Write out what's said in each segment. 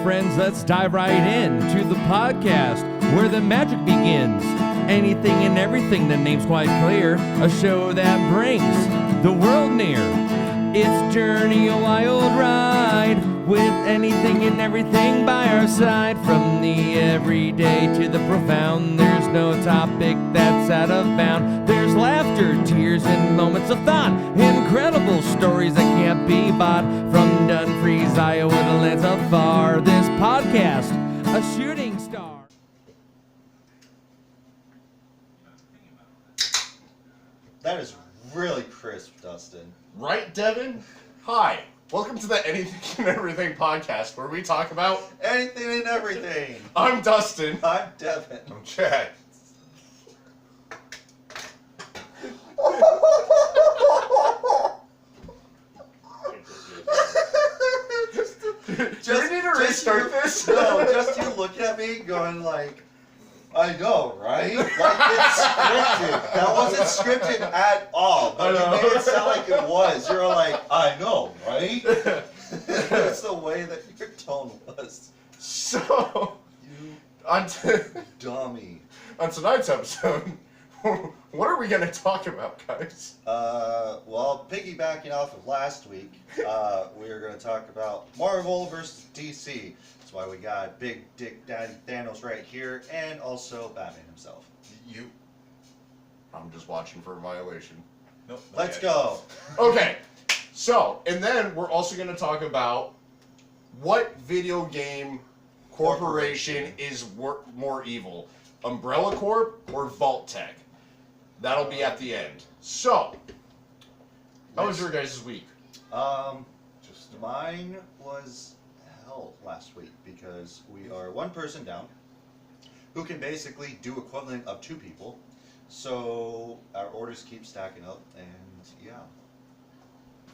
friends, let's dive right in to the podcast where the magic begins. Anything and everything, the name's quite clear. A show that brings the world near. It's Journey, a wild ride, with anything and everything by our side. From the everyday to the profound, there's no topic that's out of bound. There's laughter, tears, and moments of thought. Incredible stories that can't be bought. From Dumfries, Iowa to lands afar, this podcast, a shooting star. That is really crisp, Dustin. Right, Devin? Hi. Welcome to the Anything and Everything podcast, where we talk about Anything and everything. I'm Dustin. I'm Devin. I'm Chad. Do we need to restart this? No, just you look at me going like, I know, right? Like it's scripted. That wasn't scripted at all. But you made it sound like it was. You're like, I know, right? That's the way that your tone was. So, You on dummy. tonight's episode, what are we going to talk about, guys? Well, piggybacking off of last week, we are going to talk about Marvel versus DC. That's why we got Big Dick Daddy Thanos right here, and also Batman himself. I'm just watching for a violation. Nope. Let's go. Okay, so, and then we're also going to talk about what video game corporation is more evil, Umbrella Corp or Vault-Tec? That'll be at the end. So, how was your guys' week? Mine was hell last week because we are one person down who can basically do equivalent of two people. So our orders keep stacking up, and yeah.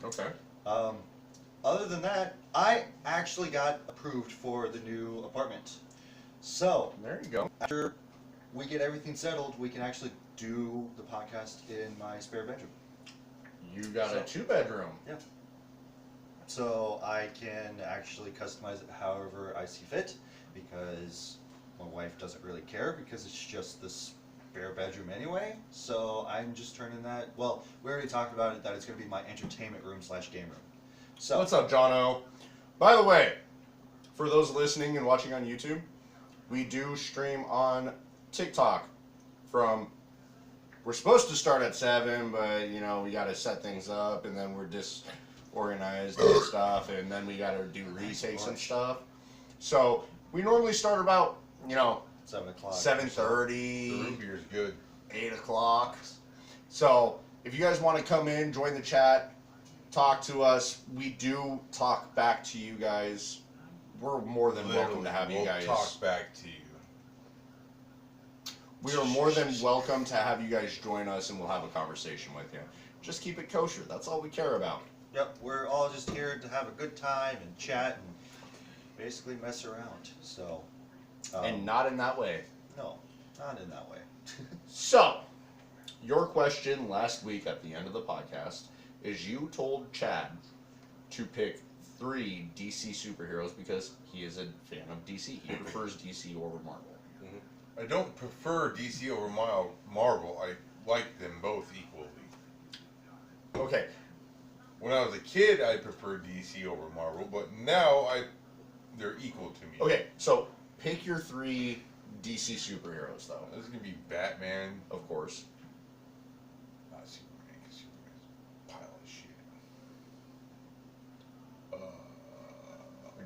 Okay. Other than that, I actually got approved for the new apartment. So There you go. after we get everything settled, we can actually do the podcast in my spare bedroom. You got a So- 2-bedroom. So I can actually customize it however I see fit, because my wife doesn't really care because it's just the spare bedroom anyway. So I'm just turning that, well, we already talked about it, that it's going to be my entertainment room / game room. So What's up, Jono? By the way, for those listening and watching on YouTube, we do stream on TikTok we're supposed to start at 7, but, you know, we got to set things up, and then we're disorganized and stuff, and then we got to do retakes and stuff. So, we normally start about, 7 o'clock. 7:30. The root beer's good. 8 o'clock. So, if you guys want to come in, join the chat, talk to us, we do talk back to you guys. We're more than welcome to have you We'll guys. talk back to you. We are more than welcome to have you guys join us, and we'll have a conversation with you. Just keep it kosher. That's all we care about. Yep, we're all just here to have a good time and chat and basically mess around. So, And not in that way. no, not in that way. So, your question last week at the end of the podcast is you told Chad to pick 3 DC superheroes because he is a fan of DC. He prefers DC over Marvel. I don't prefer DC over Marvel. I like them both equally. Okay. When I was a kid, I preferred DC over Marvel, but now they're equal to me. Okay, so pick your 3 DC superheroes, though. This is gonna be Batman, Of course. not Superman, because Superman's a pile of shit.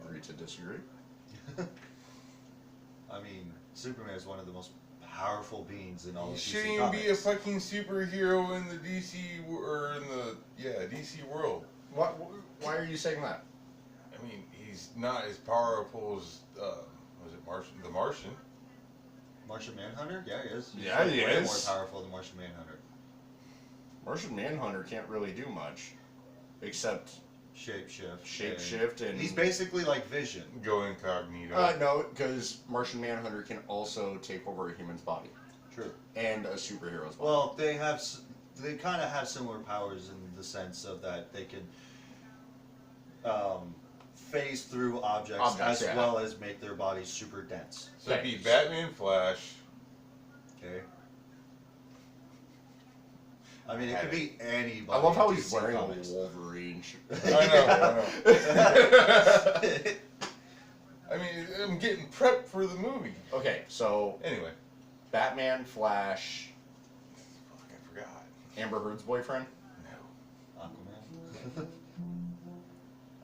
Agree to disagree. I mean, Superman is one of the most powerful beings in all He of DC shouldn't even be a comics. fucking superhero in the DC or in the DC world. Why are you saying that? I mean, he's not as powerful as was it Martian? The Martian. Martian Manhunter? Yeah, he is. He's Yeah, he way is. more powerful than Martian Manhunter. Martian Manhunter can't really do much, except Shapeshift. and He's basically like Vision. Go incognito. no, because Martian Manhunter can also take over a human's body True. and a superhero's body. Well, they kind of have similar powers in the sense of that they can phase through objects as yeah. well as make their bodies super dense. So it'd be Batman, Flash. Okay. I mean, it could be anybody. I love how in he's DC wearing Comics. a Wolverine shirt. I know. I mean, I'm getting prepped for the movie. Okay, so Anyway. Batman, Flash, Fuck, I forgot. Amber Heard's boyfriend. No. Aquaman.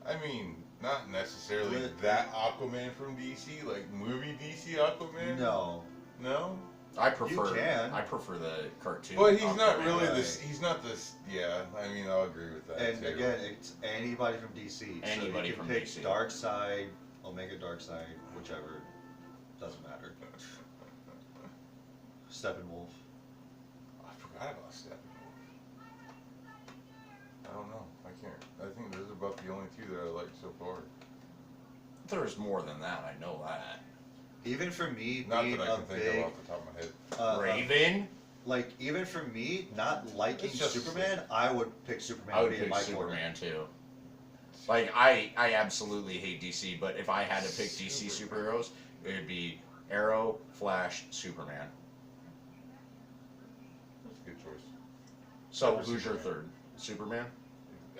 I mean, not necessarily that Aquaman from DC, like movie DC Aquaman. No. No? I prefer. can. I prefer the cartoon. But he's not Aquaman. really right. this. He's not this. Yeah, I mean, I'll agree with that. And too. again, it's anybody from DC. Anybody so you from can pick DC. Darkseid, Omega Darkseid, whichever. Doesn't matter. Steppenwolf. I forgot about Steppenwolf. I don't know. I can't. I think those are about the only two that I like so far. There's more than that. I know that. Even for me, Not being that I a can think big, of off the top of my head. Raven. like even for me, not liking It's just- Superman, I would pick Superman I to would be in pick my Superman too. Like I absolutely hate DC, but if I had to pick DC superheroes, it would be Arrow, Flash, Superman. That's a good choice. So Except for who's your Superman. third? Superman.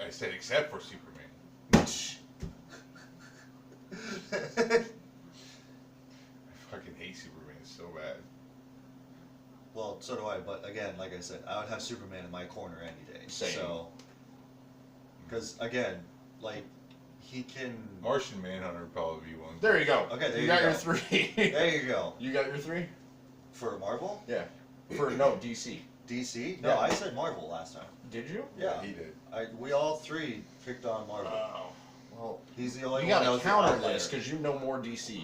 I said except for Superman. corner. I fucking hate Superman so bad. Well, so do I, but again, like I said, I would have Superman in my corner any day. Same. So, because again, like he can. Martian Manhunter would probably be one. There you go. Okay, there you you got go. your three. There you go. You got your three? For Marvel, Yeah. For no DC. DC. No, Yeah. I said Marvel last time. Did you? Yeah. he did. We all three picked on Marvel. Oh. Well, He's the only you one that gotta was the counter outlier. this because you know more DC.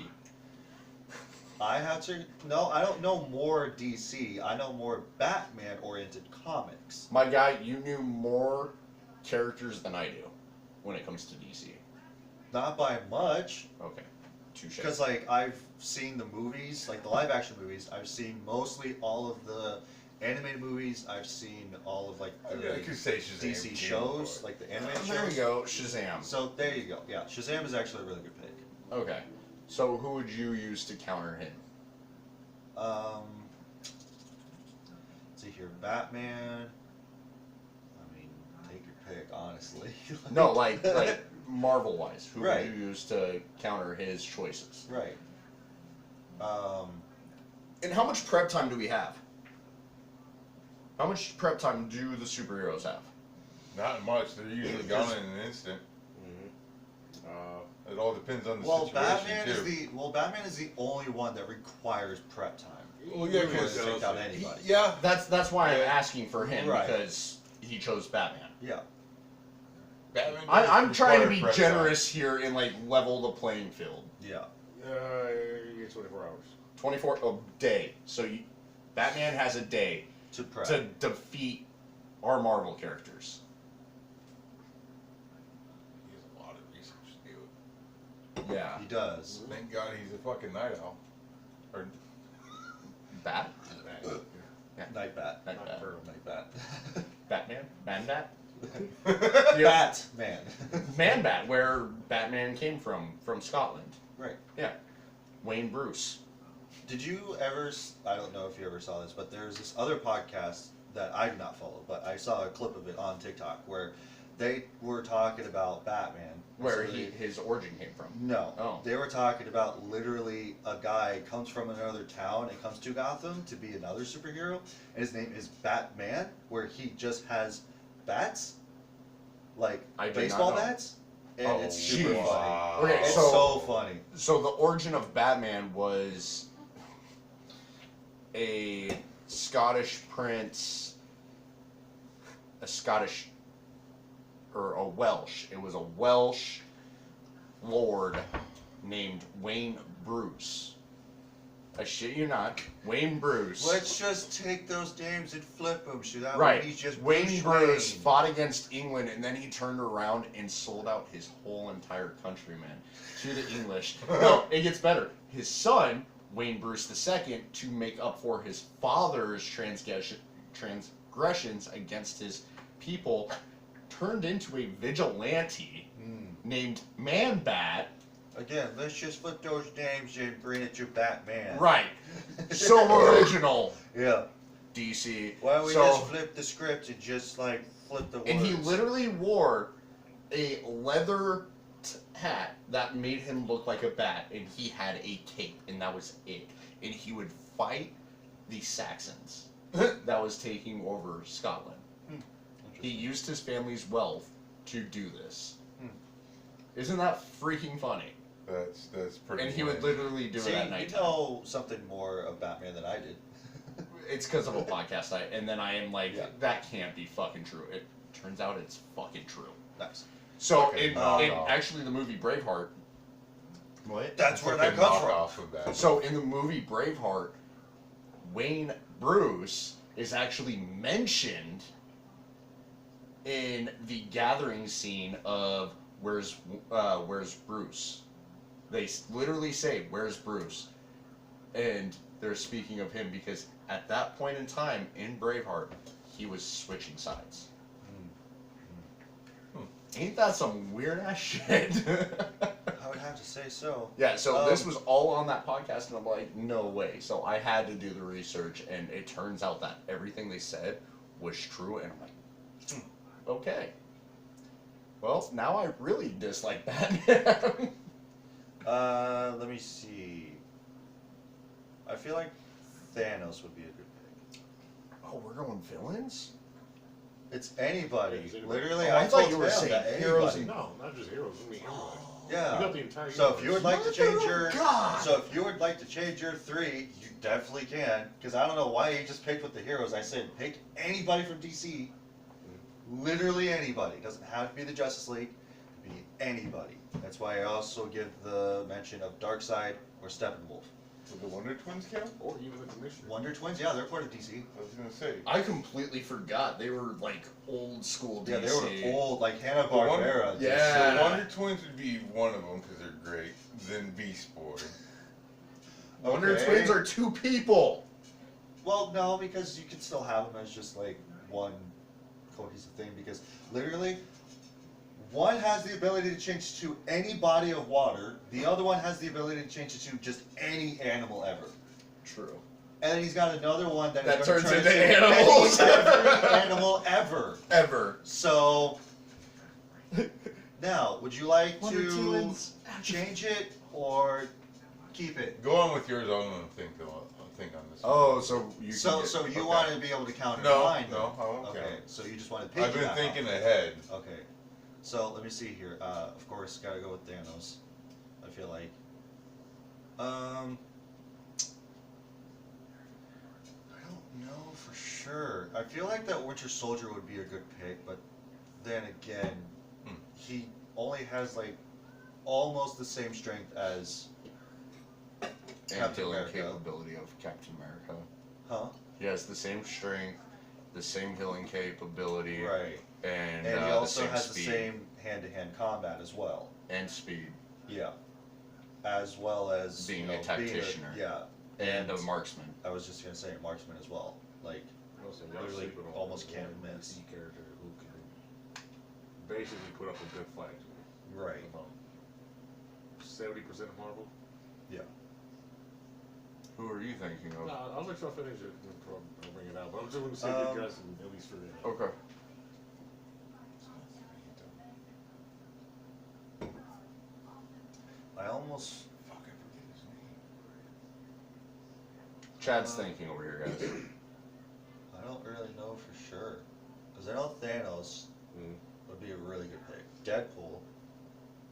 I have to. No, I don't know more DC. I know more Batman-oriented comics. My guy, you knew more characters than I do when it comes to DC. Not by much, Okay. Touche. because like I've seen the movies, like the live-action movies. I've seen mostly all of the animated movies. I've seen all of like I the mean, I could say Shazam DC came shows, before. like the animated There shows. you go, Shazam. So there you go. Yeah, Shazam is actually a really good pick. Okay. So who would you use to counter him? Let's see here, Batman. I mean, take your pick, honestly. No, like Marvel wise, who Right. would you use to counter his choices? Right. And how much prep time do we have? How much prep time do the superheroes have? Not much. They're usually gone in an instant. It all depends on the Well, situation too. Batman is the only one that requires prep time. Well, yeah, He would because take out anybody. yeah, That's why I'm Yeah. asking for him Right. because he chose Batman. Yeah. Batman. I'm does trying to require be prep generous here and like level the playing field. Yeah. You get 24 hours. 24 a day. So Batman has a day To prep. to defeat our Marvel characters. Time. He has a lot of research to do it. Yeah. He does. Thank God he's a fucking night owl. Or Bat? Night Bat. Night Bat. Night Bat. Batman? Man Bat? Batman. Man Bat, where Batman came from Scotland. Right. Yeah. Wayne Bruce. Did you ever? I don't know if you ever saw this, but there's this other podcast that I do not follow, but I saw a clip of it on TikTok where they were talking about Batman. Where So they- his origin came from. No. Oh. They were talking about literally a guy comes from another town and comes to Gotham to be another superhero, and his name is Batman, where he just has bats, like I did baseball not know. bats, and Oh, it's super jeez. funny. Okay, It's so- so funny. So the origin of Batman was a Scottish prince, a Scottish, or a Welsh. It was a Welsh lord named Wayne Bruce. I shit you not, Wayne Bruce. Let's just take those names and flip them. So that Right. way he's just Wayne Bruce Bruce Wayne. fought against England and then he turned around and sold out his whole entire countrymen to the English. No, it gets better. His son, Wayne Bruce II, to make up for his father's transgressions against his people, turned into a vigilante named Man-Bat. Again, let's just flip those names and bring it to Batman. Right. So original. Yeah. DC. Why don't we So- just flip the script and just like flip the words? And he literally wore a leather hat that made him look like a bat, and he had a cape, and that was it. And he would fight the Saxons that was taking over Scotland. He used his family's wealth to do this. Isn't that freaking funny? That's pretty. And he would funny. literally do See, it at you night. know something more of Batman than I did. It's because of a podcast, and then I am like, Yeah. that can't be fucking true. It turns out it's fucking true. Nice. So, Okay, in no. actually the movie Braveheart, what? That's where that Fucking comes from. knockoff of that. So in the movie Braveheart, Wayne Bruce is actually mentioned in the gathering scene of where's Bruce. They literally say, "Where's Bruce?" And they're speaking of him because at that point in time in Braveheart, he was switching sides. Ain't that some weird ass shit? I would have to say so. Yeah, so this Um, was all on that podcast, and I'm like, no way. So I had to do the research, and it turns out that everything they said was true, and I'm like, okay. Well, now I really dislike Batman. Let me see. I feel like Thanos would be a good pick. Oh, we're going villains? It's anybody. It's anybody. Literally, Oh, I I thought told you were him saying that heroes anybody. No, not just heroes. I mean, everybody. Yeah. You got the entire So if universe. you would like to change your, God. so if you would like to change your 3, you definitely can. Because I don't know why you just picked with the heroes. I said pick anybody from DC. Literally anybody. It doesn't have to be the Justice League. It can be anybody. That's why I also give the mention of Darkseid or Steppenwolf. Would the Wonder Twins count? Or even the Commissioner. Wonder Twins, yeah, they're part of DC. I was gonna say. I completely forgot. They were like old school DC. Yeah, they were old, like Hanna The Wonder- Barbera. Yeah. The Wonder Twins would be one of them because they're great. Then Beast Boy. Wonder Okay. Twins are 2 people. Well, no, because you can still have them as just like one cohesive thing. Because literally, one has the ability to change to any body of water. The other one has the ability to change it to just any animal ever. True. And then he's got another one that, That is gonna turns turn into any- animals. every animal ever. Ever. So now, would you like Wonder to Twins. change it or keep it? Go on with yours. I'm gonna think on this. Oh, so you So, can so you okay. want to be able to counter No, mine? no, I won't Okay, count. so you just want to pick. I've been thinking ahead. Okay, so let me see here. Of course, gotta go with Thanos. I feel like. I don't know for sure. I feel like that Winter Soldier would be a good pick, but then again, he only has like almost the same strength as and Captain healing America. capability of Captain America. Huh? He has the same strength, the same healing capability, Right. and, And he the also same has speed the same hand-to-hand combat as well. and speed, Yeah. As well as Being you a know, tacticianer. yeah. and a marksman. I was just gonna say marksman as well. Like Also, y'all Literally sleeping on almost one can't miss. DC character who can basically put up a good fight. right. 70% of Marvel. Yeah. Who are you thinking of? No, I'll let y'all finish it and I'll bring it out. But I'm just going to say you guys can at least figure it out. Okay. I almost Fuck, I forget his name. Chad's thinking over here, guys. I don't really know for sure. Because I know Thanos would be a really good pick. Deadpool.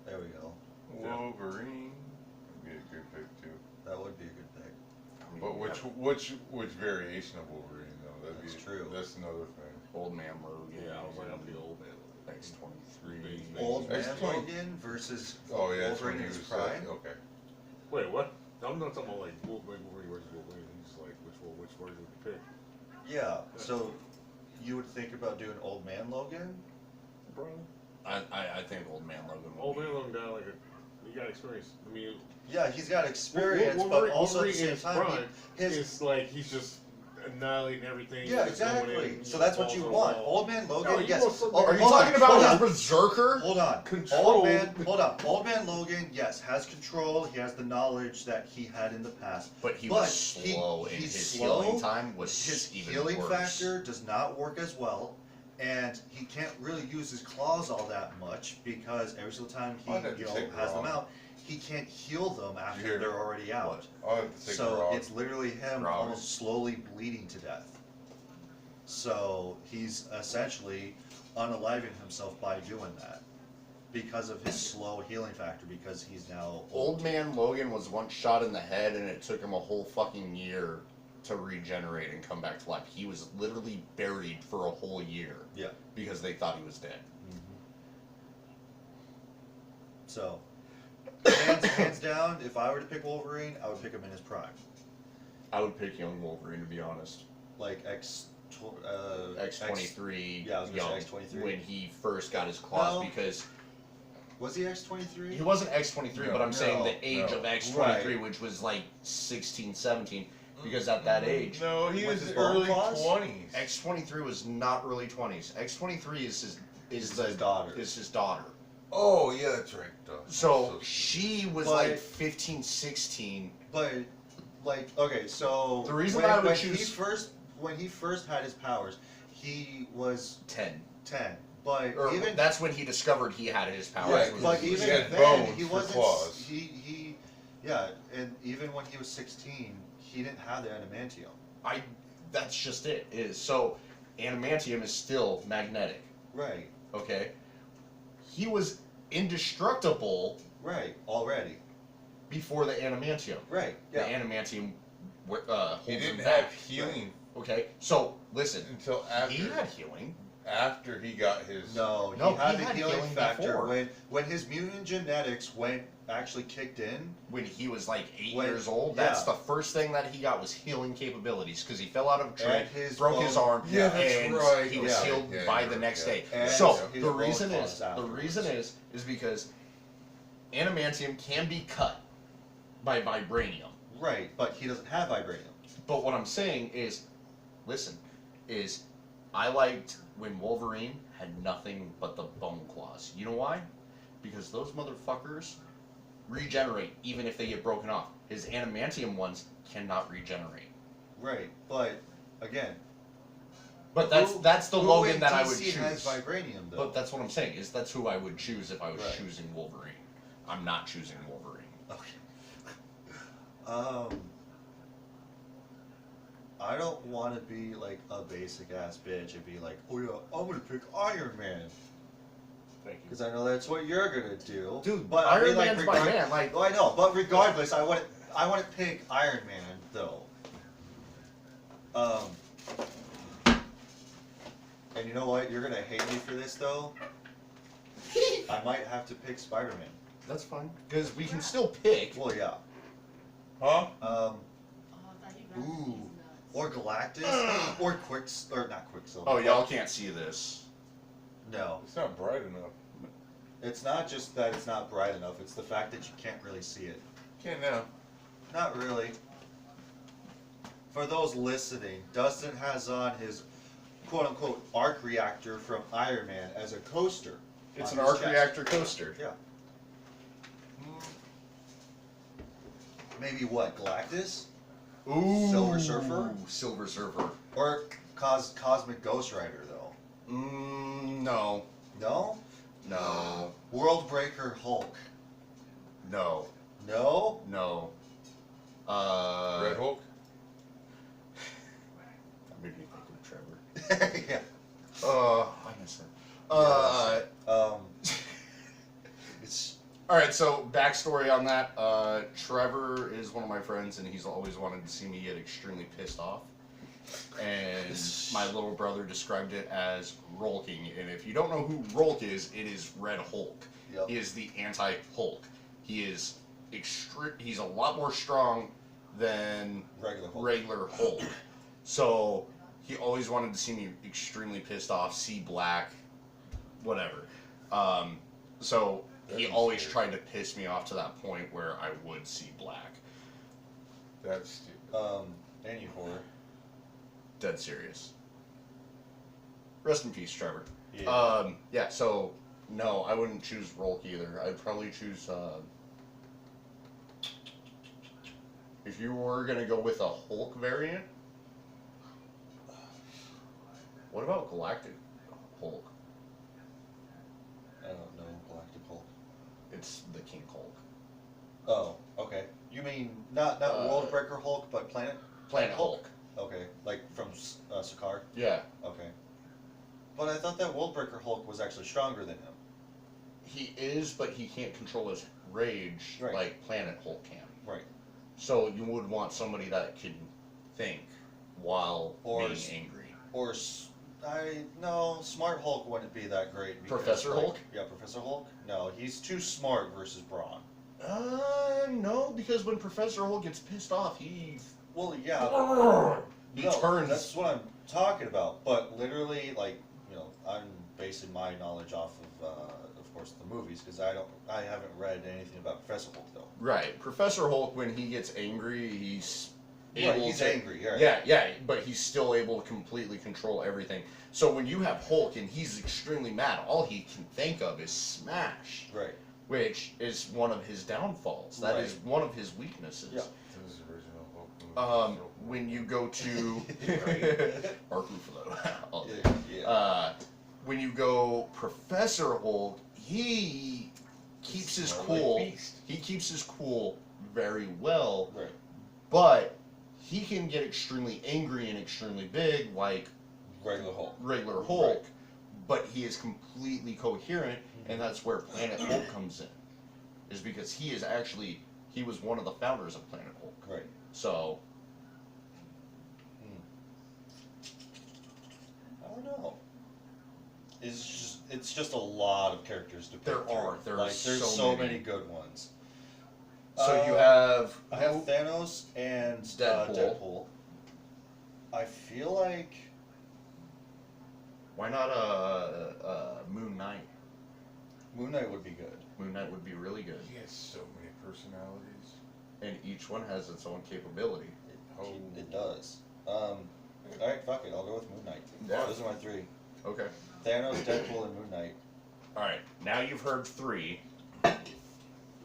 There we go. Wolverine would be a good pick too. That would be a good pick. But which variation of Wolverine though? That'd That's be true. That's another thing. Old Man Logan. Yeah, I was like, I'm the old man. X-23. Old Man X-20. Logan versus Oh yeah, that's when Wolverine he in his was prime. okay. Wait, what? I'm not talking about like Wolverine versus Wolverine. He's like, which version would you pick? Yeah. So you would think about doing Old Man Logan? Bro. I think Old Man Logan will Old be. man Logan got like he got experience. I mean, Yeah, he's got experience, Wolverine, but also at the Wolverine in same his time, prime his it's like he's just annihilating everything. Yeah, just going exactly. in, So that's what you want. all- Old Man Logan, No, you yes. want something- Oh, Are you hold on, talking about hold his on. berserker? Hold on. Control. Old Man Logan, yes, has control. He has the knowledge that he had in the past. But he But was slow, and he's his slow. healing time was His even healing worse. factor does not work as well, and he can't really use his claws all that much because every single time he I'd have to say has them wrong. out, he can't heal them after hear they're it? already out. I'll have to take So Rob. it's literally him Robert. almost slowly bleeding to death. So he's essentially unaliving himself by doing that because of his slow healing factor, because he's now Old Man Logan was once shot in the head, and it took him a whole fucking year to regenerate and come back to life. He was literally buried for a whole year Yeah. because they thought he was dead. So, hands down, if I were to pick Wolverine, I would pick him in his prime. I would pick young Wolverine, to be honest. Like X-23, yeah, I was gonna say young, X-23. when he first got his claws, No. because Was he X-23? he wasn't X-23, No, but I'm saying no, the age no. of X-23, Right. which was like 16, 17, because at that age, No, he With was his bone early claws? 20s. X-23 was not early 20s. X-23 is His daughter. Is his daughter. Oh, yeah, that's right. Duh. So I'm she was But- like 15, 16. But, like, okay, so The reason I would when choose- when he first had his powers, he was 10. 10. But Or even that's when he discovered he had his powers. Right, was- but he even had then, bones he for wasn't. claws. He, yeah, and even when he was 16, he didn't have the adamantium. that's just it. Is so adamantium is still magnetic. Right, Okay, he was indestructible right, already. before the adamantium. Right, The yeah. adamantium holds He him didn't back. have healing Okay, so listen, until he had healing. after he got his. No, No, he had he the had healing healing factor before. when his mutant genetics actually kicked in. When he was like 8 When- years old, yeah. that's the first thing that he got was healing capabilities because he fell out of a tree, And his broke his bone- arm, Yeah, that's and right. he was Yeah. healed Yeah, by you're the right, next yeah. day. And So his the bone reason claws is the afterwards. reason is because adamantium can be cut by vibranium. Right, but he doesn't have vibranium. But what I'm saying is, listen, is I liked when Wolverine had nothing but the bone claws. You know why? Because those motherfuckers regenerate even if they get broken off. His adamantium ones cannot regenerate. Right, but again, But that's the who Logan in that I would DC choose. has vibranium though. But that's what I'm saying, is that's who I would choose if I was Right. choosing Wolverine. I'm not choosing Wolverine. Okay. I don't want to be like a basic ass bitch and be like, oh yeah, I'm gonna pick Iron Man Thank you. because I know that's what you're gonna do. Dude, but I Iron mean, like, Man's my man. Like, Oh, I know, but regardless, I want to pick Iron Man though. And you know what? You're gonna hate me for this though. I might have to pick Spider-Man. that's fine. Because we can still pick. Well, yeah. Huh? Um, ooh, or Galactus, or not Quicksilver. Oh, y'all can't see this. No, It's not bright enough. it's not just that it's not bright enough. It's the fact that you can't really see it. Can't now. Not really. For those listening, Dustin has on his quote-unquote arc reactor from Iron Man as a coaster. It's on an his arc chest. reactor coaster. Yeah. Maybe what? Galactus? Ooh. Silver Surfer? Silver Surfer. Or Cosmic Ghost Rider, though? No. No? No. World Breaker Hulk? No. No? No. Red Hulk? That made me think of Trevor. Yeah. I miss him. It's Alright, so backstory on that. Trevor is one of my friends, and he's always wanted to see me get extremely pissed off. And my little brother described it as Rolking. And if you don't know who Rolk is, it is Red Hulk. Yep. He is the anti-Hulk. He is he's a lot more strong than regular Hulk. So he always wanted to see me extremely pissed off, see black, whatever. So he That is always scary. tried to piss me off to that point where I would see black. That's stupid. Any horror. dead serious. Rest in peace, Trevor. Yeah. Yeah, so, no, I wouldn't choose Rolk either. I'd probably choose, if you were gonna go with a Hulk variant, what about Galactic Hulk? I don't know Galactic Hulk. It's the King Hulk. Oh, okay. You mean not Worldbreaker Hulk, but Planet Hulk. Okay, like from Sakaar. Yeah. Okay. But I thought that Worldbreaker Hulk was actually stronger than him. He is, but he can't control his rage Right. like Planet Hulk can. Right. So you would want somebody that can think while Or being s- angry. Or no, Smart Hulk wouldn't be that great. Because, Professor Hulk? Yeah, Professor Hulk. No, he's too smart versus Brawn. No, because when Professor Hulk gets pissed off, he turns. That's what I'm talking about. But literally, like, I'm basing my knowledge off of course, the movies because I haven't read anything about Professor Hulk though. Right. Professor Hulk, when he gets angry, he's Right, able he's to, angry. Right. Yeah, but he's still able to completely control everything. So when you have Hulk and he's extremely mad, all he can think of is smash, Right. which is one of his downfalls. That is Right. one of his weaknesses. Yeah. Those original Hulk movies. When you go to Mark Ruffalo, Yeah. when you go Professor Hulk, he keeps his Smart like cool. beast. He keeps his cool very well, Right. but he can get extremely angry and extremely big, like Regular Hulk. regular Hulk. But he is completely coherent, and that's where Planet Hulk comes in. Is because he was one of the founders of Planet Hulk. Right. So I don't know. It's just a lot of characters to pick There are. through. There are like, there's so so many. many good ones. So you have I have Thanos and Deadpool. Deadpool. I feel like why not Moon Knight? Moon Knight would be good. Moon Knight would be really good, He has so many personalities. and each one has its own capability. It does. Alright, fuck it. I'll go with Moon Knight. Yeah. Those are my three. Okay. Thanos, Deadpool, and Moon Knight. All right. Now you've heard three.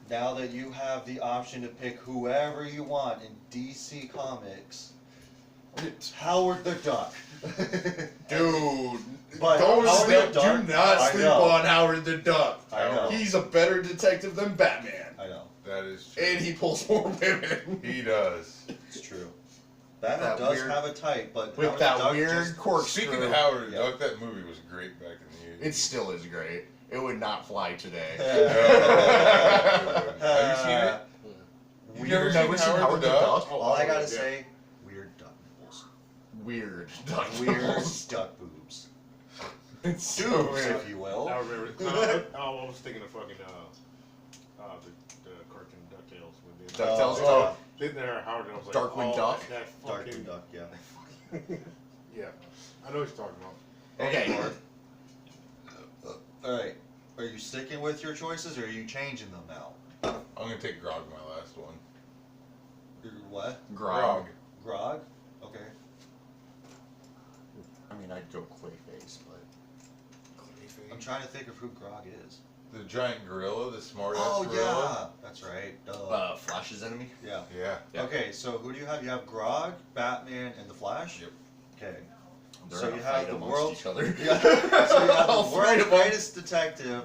Now that you have the option to pick whoever you want in DC Comics, Howard the Duck. Dude, But don't Howard sleep. the Duck, Do not I sleep know. on Howard the Duck. I know. He's a better detective than Batman, I know. That is true. and he pulls more women. He does. It's true. Batman That does weird- have a type, but With Howard that the Duck weird just- corkscrew. Speaking of Howard the Yeah. Duck, that movie was great back in the 80s. It still is great. It would not fly today. Have you seen it? You've Weird. Never seen Howard the Duck? All I gotta yeah. say, weird duck nipples. Weird duck Weird nipples. duck boobs. It's so Boobs, weird. if you will. I remember. I was thinking of fucking the cartoon DuckTales when they DuckTales. Oh, didn't there Howard? I was like, Darkwing Duck? That fucking, Darkwing Duck, yeah. Yeah, I know what you're talking about. Okay. Alright. Are you sticking with your choices or are you changing them now? I'm gonna take Grog, my last one. What? Grog. Grog? Okay. I mean, I'd go Clayface, but I'm trying to think of who Grog is. The giant gorilla, the smart ass Oh, gorilla. yeah. That's right. Duh. Flash's enemy. Yeah. Yeah. Yeah. Okay, so who do you have? You have Grog, Batman, and the Flash? Yep. Okay. They're So in a you have fight the amongst world's- each other. Yeah. So you have All the three world's of them. greatest detective,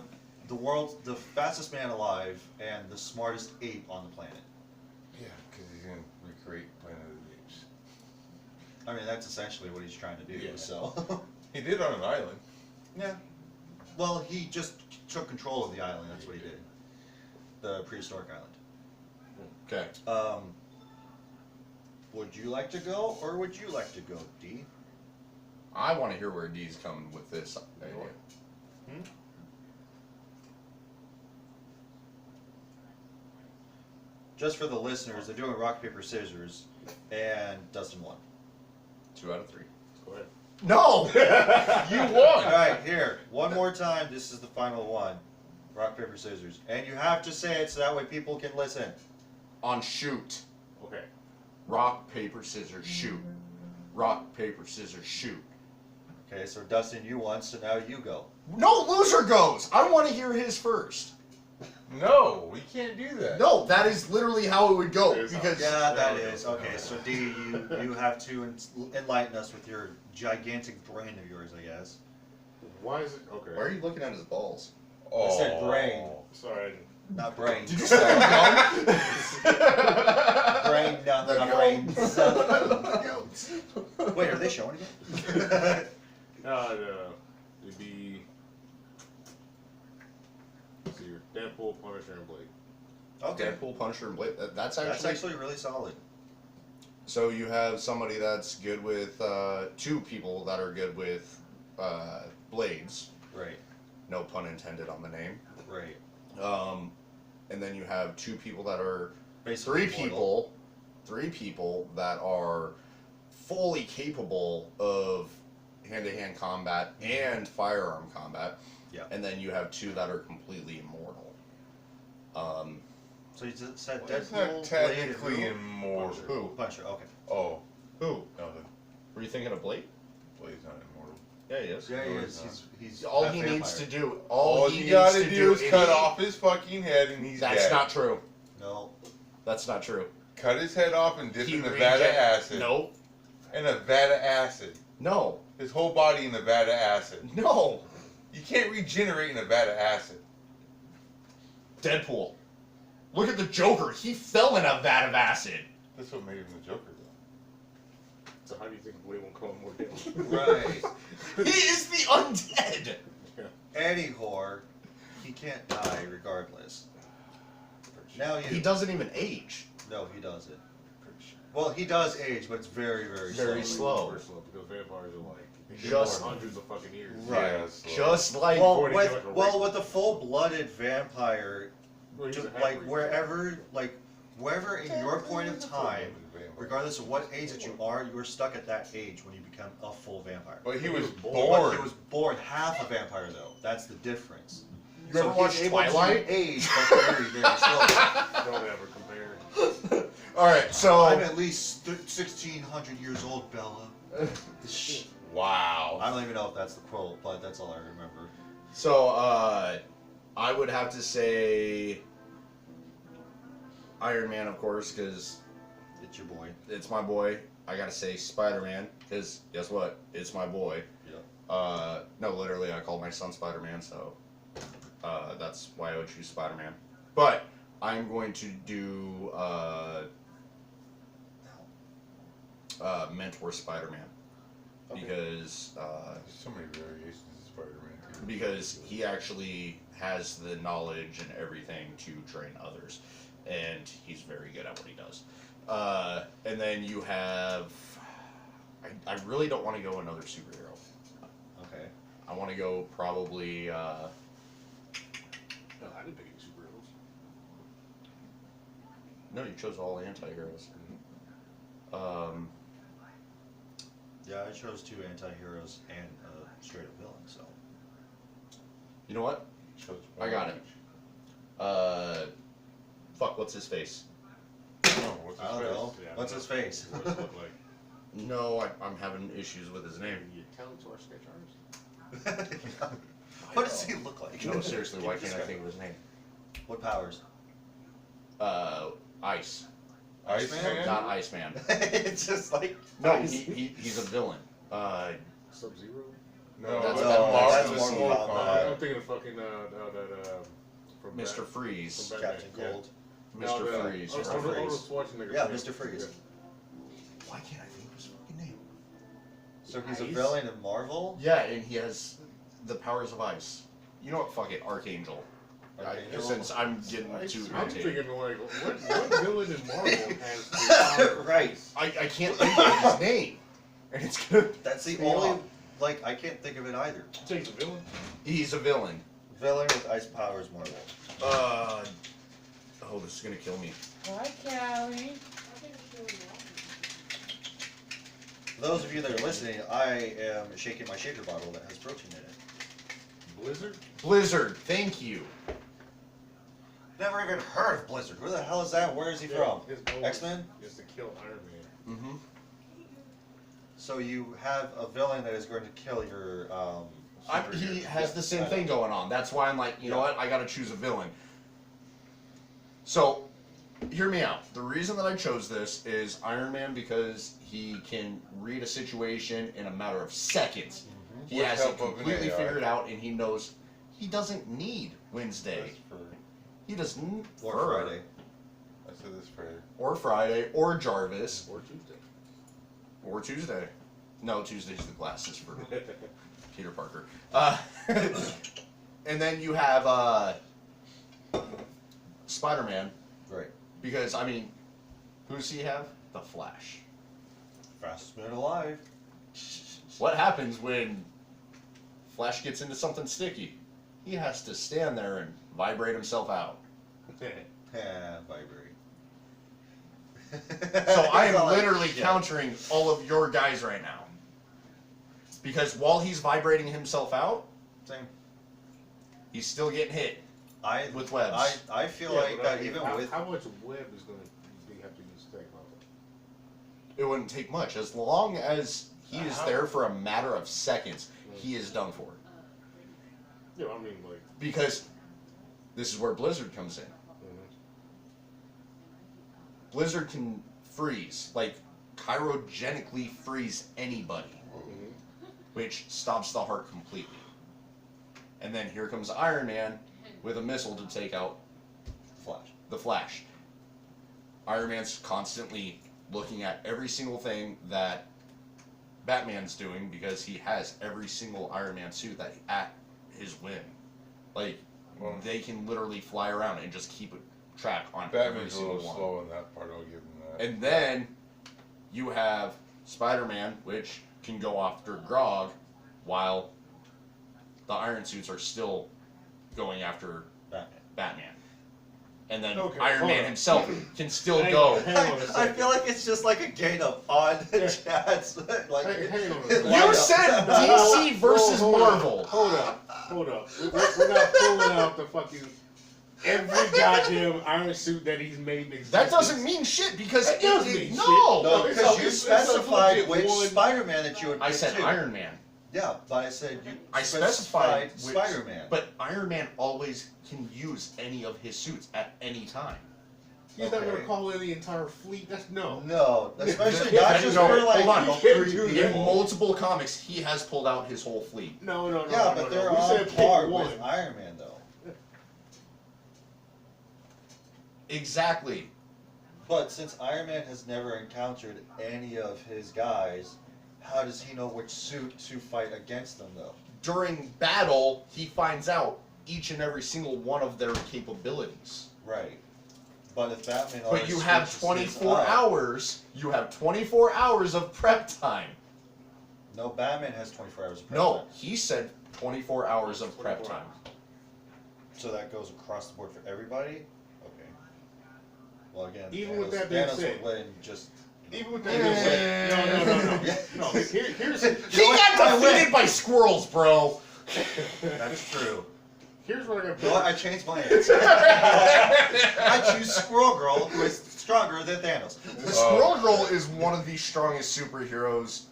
the fastest man alive, and the smartest ape on the planet. Yeah, because he's gonna recreate Planet of the Apes. I mean, that's essentially what he's trying to do. Yeah. So, He did on an island. yeah. Well, he just took control of the island. That's what he did. The prehistoric island. Okay. Would you like to go, or would you like to go, D? I want to hear where D's coming with this idea. Just for the listeners, they're doing rock, paper, scissors, and Dustin won. 2 out of 3. Go ahead. No. You won! Alright, here. One more time. This is the final one. Rock, paper, scissors. And you have to say it so that way people can listen. On shoot. Okay. Rock, paper, scissors, shoot. rock, paper, scissors, shoot. Okay, so Dustin, you won, so now you go. No, loser goes. I want to hear his first. No, we can't do that. No, that is literally how it would go. It is how- Because Yeah, that is. Okay, so D, you have to enlighten us with your gigantic brain of yours, I guess. Why is it okay? why are you looking at his balls? I said brain. Sorry, I didn't. Not brain. Did you say gum? Brain, not The brain. goats. Wait, are they showing again? It'd be. Let's see here. Deadpool, Punisher, and Blade. Okay, Deadpool, Punisher, and Blade. That's that's actually really solid. So you have somebody that's good with two people that are good with blades. Right, No pun intended on the name. right. And then you have two people that are Basically three people that are fully capable of hand-to-hand combat and firearm combat. Yeah. And then you have two that are completely immortal. So you just said Well, it's Deadpool, not technically Blade, immortal. Who? Punisher. Okay. Oh, Who? nothing. Were you thinking of Blade? Blade's not immortal. Yeah, he is. Yeah, he No, is. he's He's All half he needs to vampire. do, All he you needs gotta to do is if cut he- off his fucking head and he's That's dead. not true. No. That's not true. Cut his head off and dip He in a vat of reject- acid. No. In a vat of acid. No. His whole body in a vat of acid. No. You can't regenerate in a vat of acid. Deadpool. Look at the Joker. He fell in a vat of acid. That's what made him the Joker, though. So how do you think Blade won't come more down? Right. He is the undead. Anyhow, he can't die regardless. Now you. He doesn't even age. No, he doesn't. Well, he does age, but it's very, very, Very slow. Very slow because vampires are like Just- hundreds of fucking years. Right. Yeah, that's slow. Just like Well, Before they get like a rape. with the full-blooded vampire, Well, he's a like half-breed. wherever in your point of time, regardless of what age that you are stuck at that age when you become a full vampire. But he was But born. he was born half a vampire though. That's the difference. You ever he's watched able Twilight? To age, but very, very slowly. Don't ever compare. All right, so I'm at least 1,600 years old, Bella. Wow. I don't even know if that's the quote, but that's all I remember. I would have to say Iron Man, of course, because It's your boy. it's my boy. I gotta say Spider-Man, because guess what? It's my boy. Yeah. No, literally, I called my son Spider-Man, so that's why I would choose Spider-Man. But I'm going to do Mentor Spider-Man because There's so many variations of Spider-Man, too. because he actually has the knowledge and everything to train others, and he's very good at what he does. And then you have, I really don't want to go another superhero. Okay. I want to go probably. No, I didn't pick any superheroes. No, you chose all anti-heroes. Yeah, I chose two anti-heroes and a straight-up villain, so. You know what? Chose I one got it. each. Fuck, what's his face? No, what's I his don't face? know. Yeah, What's no. his face? What does it look like? No, I'm having issues with his name. You talent to our sketch artist? What does he look like? No, seriously, why can't I think of his name? What powers? Ice. Iceman? Not Iceman. It's just like. No, ice. he's a villain. Sub-Zero? No, That's that's Mortal Mortal Kombat. I'm thinking of fucking, from Mr. Bat- Freeze. from Batman, Captain yeah. Cold. Mr. No, Freeze. Mr. Arnold Freeze. Schwarzenegger. Yeah, Mr. Freeze. Why can't I think of his fucking name? So he's a Ice? villain in Marvel? Yeah, and he has the powers of ice. You know what? Fuck it, Archangel. Archangel? Since I'm getting too I'm irritated. thinking like, what villain in Marvel has the power of Right. ice? I can't think of his name. And it's gonna. That's the piss me only. off. Like, I can't think of it either. Take the villain. He's a villain. Villain with ice powers, Marvel. Oh, this is gonna kill me. Hi, Callie. For those of you that are listening, I am shaking my shaker bottle that has protein in it. Blizzard? Blizzard, thank you. Never even heard of Blizzard. Who the hell is that? Where is he from? His goal X-Men? is to kill Iron Man. Mm-hmm. So you have a villain that is going to kill your. He has the same thing going on. That's why I'm like, you know what? I gotta choose a villain. So, hear me out. The reason that I chose this is Iron Man because he can read a situation in a matter of seconds. He With has it help of an completely AI. figured out, and he knows he doesn't need Wednesday. He doesn't. Or for- Friday. I said this Friday. Or Friday. Or Jarvis. Or Tuesday. Or Tuesday. No, Tuesday's the glasses for Peter Parker. And then you have Spider-Man, Right. because, I mean, who does he have? The Flash. Fastest man alive. What happens when Flash gets into something sticky? He has to stand there and vibrate himself out. Vibrate. So I am It's all like literally shit. countering all of your guys right now. Because while he's vibrating himself out, Same. he's still getting hit. With webs. I feel Yeah, like but that I mean, even how, with how much web is going to have to use to take off? It wouldn't take much. As long as he is How- there for a matter of seconds, he is done for. You know, I mean, like, Because this is where Blizzard comes in. Blizzard can freeze, like cryogenically freeze anybody, which stops the heart completely. And then here comes Iron Man with a missile to take out Flash. the Flash. Iron Man's constantly looking at every single thing that Batman's doing because he has every single Iron Man suit that at his whim. Like, Well, they can literally fly around and just keep a track on every Batman's a single little one. slow in that part. I'll give him that. And then you have Spider-Man, which can go after Grog, while the Iron Suits are still going after Batman. Batman. And then Okay, Iron hold Man on. himself can still Hang go. on, hang on a I second. feel like it's just like a game of odd chats. Like Hang on a it second. lined You up. said No, DC versus hold on, Marvel. Hold up. We're not pulling out the fucking every goddamn iron suit that he's made in existence. That doesn't mean shit because That does mean shit. no. No, It's because a- you it's a specified legit which one- Spider-Man that you would pick I said too. Iron Man. Yeah, but I said you I specified which, Spider-Man. But Iron Man always can use any of his suits at any time. He's not Okay. gonna call in the entire fleet. That's no. No, especially Yeah, not just no, for like hold on. You can't 3 do In that. people. multiple comics, he has pulled out his whole fleet. No. Yeah, no, but no. they're We on said pick par one. with Iron Man though. Exactly. But since Iron Man has never encountered any of his guys, how does he know which suit to fight against them though? During battle, he finds out each and every single one of their capabilities. Right. But if Batman But you have switches his 24 up- hours. You have 24 hours of prep time. No, Batman has 24 hours of prep No, time. he said 24 hours of prep 24 time. So that goes across the board for everybody? Okay. Well again, Even Thanos, with that being Thanos said- would win just Even with that being said, no. Here's He got defeated by squirrels, bro. That's true. here's what I got. You know what? I changed my answer. I choose Squirrel Girl, who is stronger than Thanos. The Squirrel Girl is one of the strongest superheroes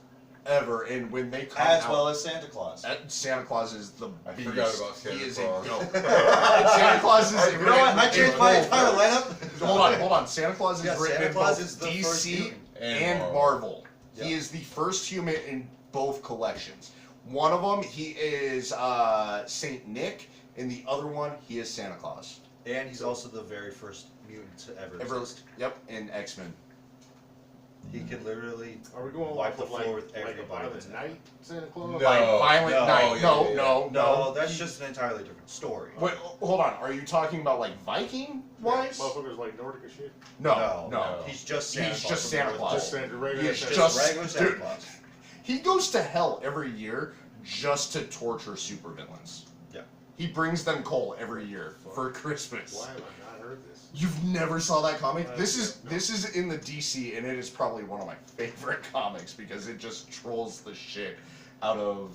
ever, and when they come As out, well as Santa Claus. Santa Claus is the I beast. forgot about Santa He is Claus. a goat. Santa Claus is. You know what? I changed my entire lineup. Hold on. Santa Claus is Yeah, written Santa in Claus both is the first DC human. and And Marvel. Yeah. He is the first human in both collections. One of them, he is Saint Nick, and the other one, he is Santa Claus. And he's also the very first mutant to ever exist. Yep, in X-Men. He can literally Are we going wipe off the of like, floor with like a everybody Violent that's in it. Night Santa Claus? No. Violent no, Night. yeah, No, yeah. no. No, that's just an entirely different story. Wait, hold on. Are you talking about like Viking wise? Motherfuckers like Nordic and shit. No. He's just Santa He's Claus. just Santa Claus. Just Santa, regular He is Santa. just- regular Santa dude. Claus. He goes to hell every year just to torture supervillains. Yeah. He brings them coal every year for Christmas. Why have I not heard this? You've never saw that comic? No. This is in the DC, and it is probably one of my favorite comics because it just trolls the shit out of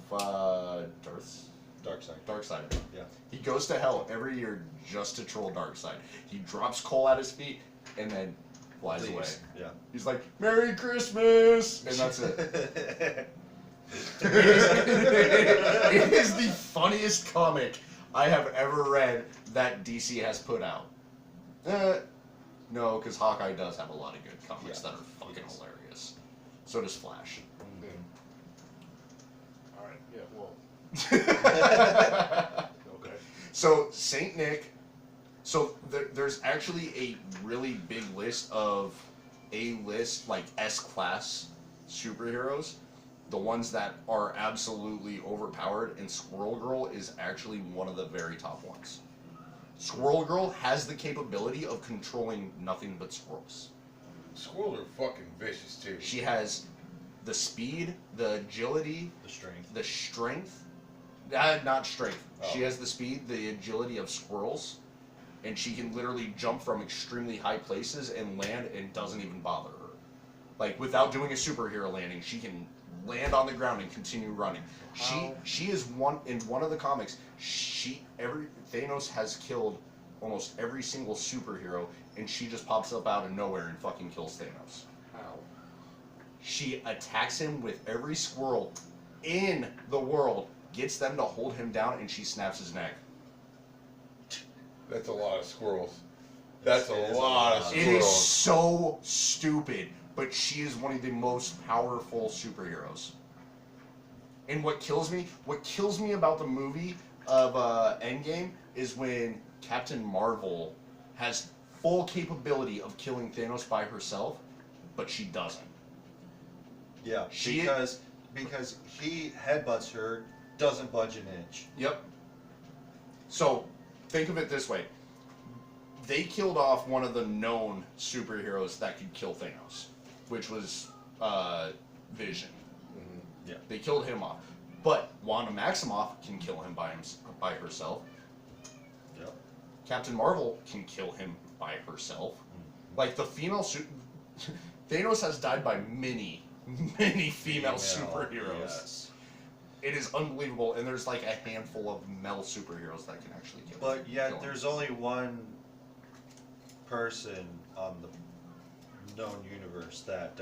Darkseid. Darkseid. Yeah. He goes to hell every year just to troll Darkseid. He drops coal at his feet, and then flies away. Leaves. Yeah. He's like, Merry Christmas! And that's it. It is the funniest comic I have ever read that DC has put out. No, because Hawkeye does have a lot of good comics that are fucking hilarious. So does Flash. All right. Yeah. Well. Okay. So Saint Nick. So there's actually a really big list of A-list, like S-class superheroes. The ones that are absolutely overpowered, and Squirrel Girl is actually one of the very top ones. Squirrel Girl has the capability of controlling nothing but squirrels. Squirrels are fucking vicious too. She has the speed, the agility, The strength. the strength. Not strength. She has the speed, the agility of squirrels, and she can literally jump from extremely high places and land and doesn't even bother her. Like, without doing a superhero landing, she can land on the ground and continue running. She is in one of the comics, Thanos has killed almost every single superhero, and she just pops up out of nowhere and fucking kills Thanos. How? She attacks him with every squirrel in the world, gets them to hold him down, and she snaps his neck. That's a lot of squirrels. That's It a is lot of a lot. It is squirrels. so stupid, but she is one of the most powerful superheroes. And what kills me about the movie of Endgame is when Captain Marvel has full capability of killing Thanos by herself, but she doesn't. Yeah. She- Because he headbutts her, doesn't budge an inch. Yep. So, think of it this way. They killed off one of the known superheroes that could kill Thanos, which was Vision. Yeah. They killed him off. But Wanda Maximoff can kill him by herself. Yep. Captain Marvel can kill him by herself. Like, the female Thanos has died by many female superheroes. Yes. It is unbelievable, and there's like a handful of male superheroes that can actually kill him. But yet, kill him. there's only one person on the known universe that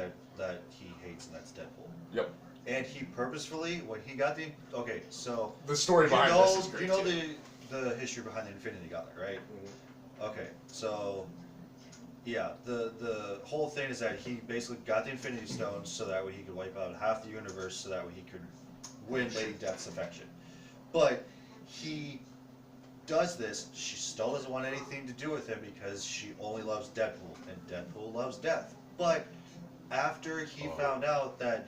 he hates, and that's Deadpool. Yep. And he purposefully, when he got the so The story you behind know, this is great you know too. the history behind the Infinity Gauntlet, right? Okay, so yeah, the whole thing is that he basically got the Infinity Stones so that way he could wipe out half the universe, so that way he could win Lady Death's affection. But he does this, she still doesn't want anything to do with him because she only loves Deadpool, and Deadpool loves death. But after he found out that,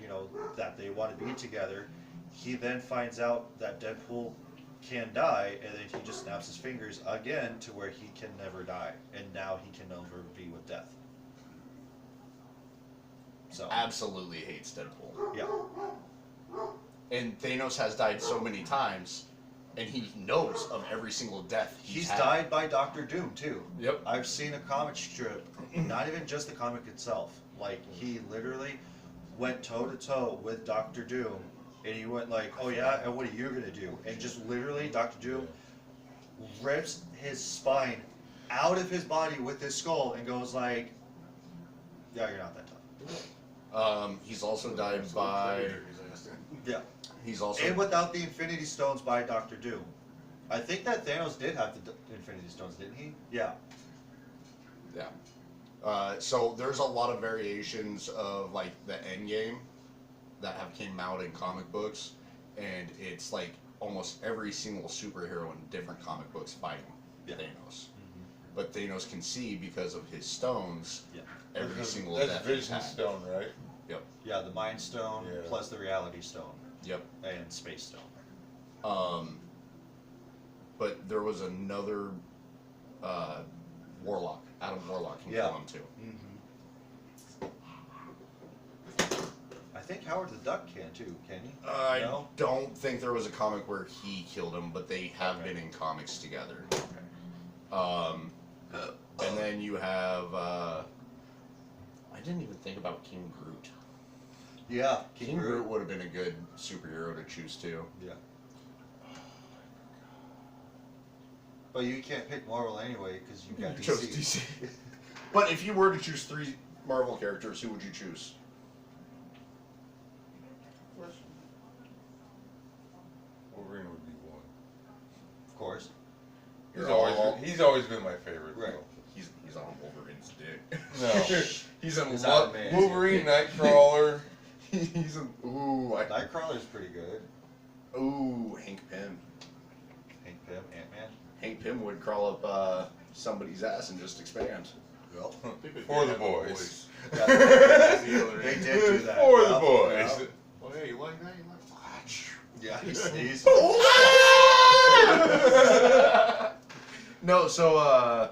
that they want to be together, he then finds out that Deadpool can die, and then he just snaps his fingers again to where he can never die, and now he can never be with death. So, Absolutely hates Deadpool. yeah. And Thanos has died so many times, and he knows of every single death He's had. died by Doctor Doom, too. Yep. I've seen a comic strip, not even just the comic itself. Like, he literally went toe-to-toe with Doctor Doom, and he went like, oh yeah, and what are you gonna do? And just literally, Doctor Doom rips his spine out of his body with his skull and goes like, yeah, you're not that tough. He's also died by. Yeah. He's also. And without the Infinity Stones by Doctor Doom. I think that Thanos did have the Infinity Stones, didn't he? Yeah. Yeah. So there's a lot of variations of like the Endgame that have came out in comic books, and it's like almost every single superhero in different comic books fighting Thanos. But Thanos can see because of his stones Yeah. every single That's death he's Vision had. Stone, right? Yep. Yeah, the Mind Stone Yeah. plus the Reality Stone Yep. and Space Stone. But there was another Warlock. Adam Warlock can Yeah. kill him too. I think Howard the Duck can too, can he? I No? don't think there was a comic where he killed him, but they have Okay. been in comics together. Okay. And then you have I didn't even think about King Groot. Yeah, King Groot would have been a good superhero to choose too. Yeah. But you can't pick Marvel anyway because you got You chose DC. DC. But if you were to choose Marvel characters, who would you choose? Wolverine would be one. Of course. He's always been my favorite. Right. though. He's on Wolverine's dick. No. He's in He's love. out, man. Wolverine, Nightcrawler. He's in. Nightcrawler's pretty good. Hank Pym. Hank Pym, Ant-Man. Hank Pym would crawl up somebody's ass and just expand. Well, For the boys. they did do that. For the yeah. boys. Yeah. Well, hey, you like that? You like Flash? Yeah, he sneezed. No, so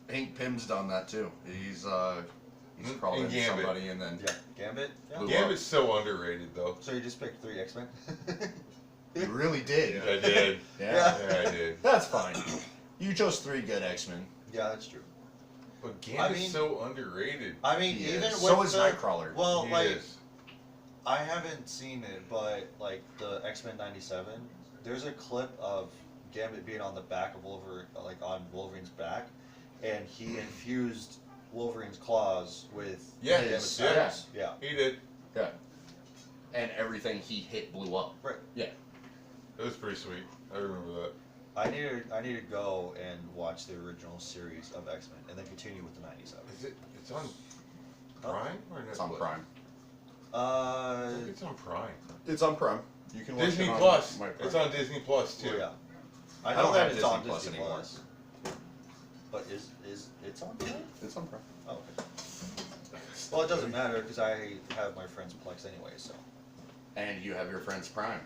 Hank Pym's done that too. He's crawled And into Gambit. somebody and then Yeah, Gambit. Yeah. Blue Gambit's so underrated, though. So you just picked 3 X-Men? you really did. I did. Yeah. Yeah, I did. That's fine. You chose 3 good X-Men. Yeah, that's true. But Gambit's mean- so underrated. I mean, He even is. with So is the, Nightcrawler. Well, He like is. I haven't seen it, but like the X-Men '97, there's a clip of Gambit being on the back of Wolverine, like on Wolverine's back, and he infused Wolverine's claws with Yeah, Gambit's yeah. powers. Yeah. He did. Yeah. And everything he hit blew up. Right. Yeah. It was pretty sweet. I remember that. I need to go and watch the original series of X-Men, and then continue with the '97. Is it? It's on Prime or Netflix? It's on Prime. I think it's on Prime. It's on Prime. You can watch Disney it on Plus. my Prime. It's on Disney Plus too. Well, yeah. I I know don't that have it's Disney on Plus Disney anymore. Plus. But is it's on Prime? It's on Prime. Oh, okay. Well, it doesn't matter because I have my friend's Plex anyway, so And you have your friend's Prime.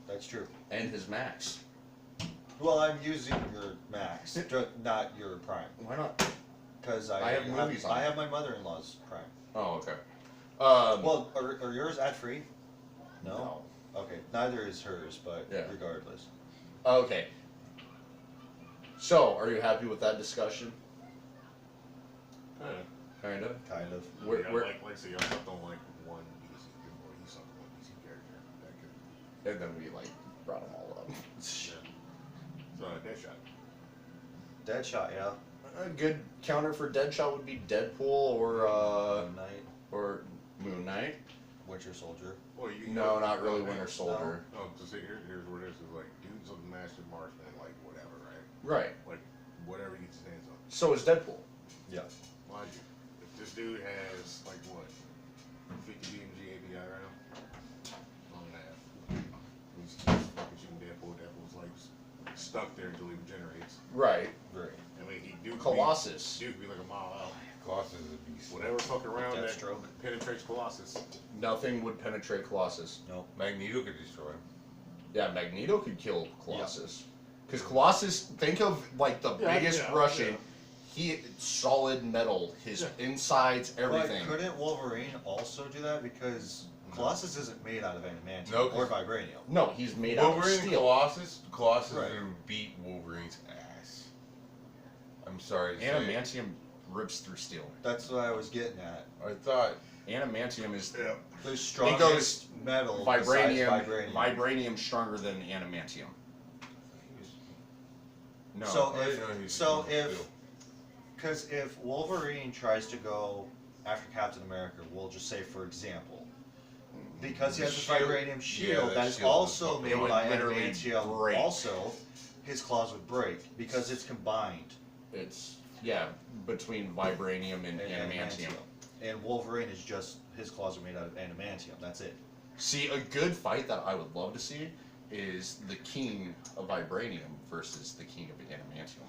that's true. And his Max. Well, I'm using your Max, not your Prime, Why not? because I have movies on I it. have my mother-in-law's Prime. Oh, okay. Well, are yours ad-free? No. Okay, neither is hers, but Yeah. regardless. Okay. So, are you happy with that discussion? Kind of. Kind of. We're, Yeah, we're, like say, y'all sucked on like one DC, or you sucked on one DC character. That could, and then we like brought them all up. yeah. So Deadshot. Deadshot, yeah. A good counter for Deadshot would be Deadpool Moon Knight, or Moon Knight. Winter Soldier. Well, you No, not really no, Winter Soldier. No, to say here's what it is like dudes of the Master Marksman, like whatever, right? Right. Like whatever he gets his hands on. So is Deadpool. Yeah. Mind you, if this dude has like what, 50 BMG ABI round, long and a half. He's fucking shooting Deadpool. Deadpool's like stuck there until he regenerates. Right. Right. I mean, Duke Colossus. Duke be like a mile out. Colossus is a beast. Whatever fucking round that Deathstroke. penetrates Colossus. Nothing would penetrate Colossus. No. Magneto could destroy him. Yeah, Magneto could kill Colossus. Because Colossus, think of like the biggest Russian. yeah. He solid metal. His insides, everything. But couldn't Wolverine also do that? Because Colossus isn't made out of adamantium No, or 'cause- vibranium. No, he's made out of Wolverine and steel. Colossus Right. would beat Wolverine's ass. I'm sorry to say. Adamantium rips through steel. That's what I was getting at. I thought Adamantium is The strongest goes metal vibranium. besides vibranium. Vibranium stronger than adamantium. No. So I didn't know he was so using if steel. because if Wolverine tries to go after Captain America, we'll just say for example, because he The has a shield- vibranium shield yeah, that that is shield would also fucking- made It would by literally adamantium, break. also his claws would break because it's combined. It's between vibranium and adamantium. And Wolverine is just his claws are made out of adamantium. That's it. See, a good fight that I would love to see is the king of vibranium versus the king of adamantium.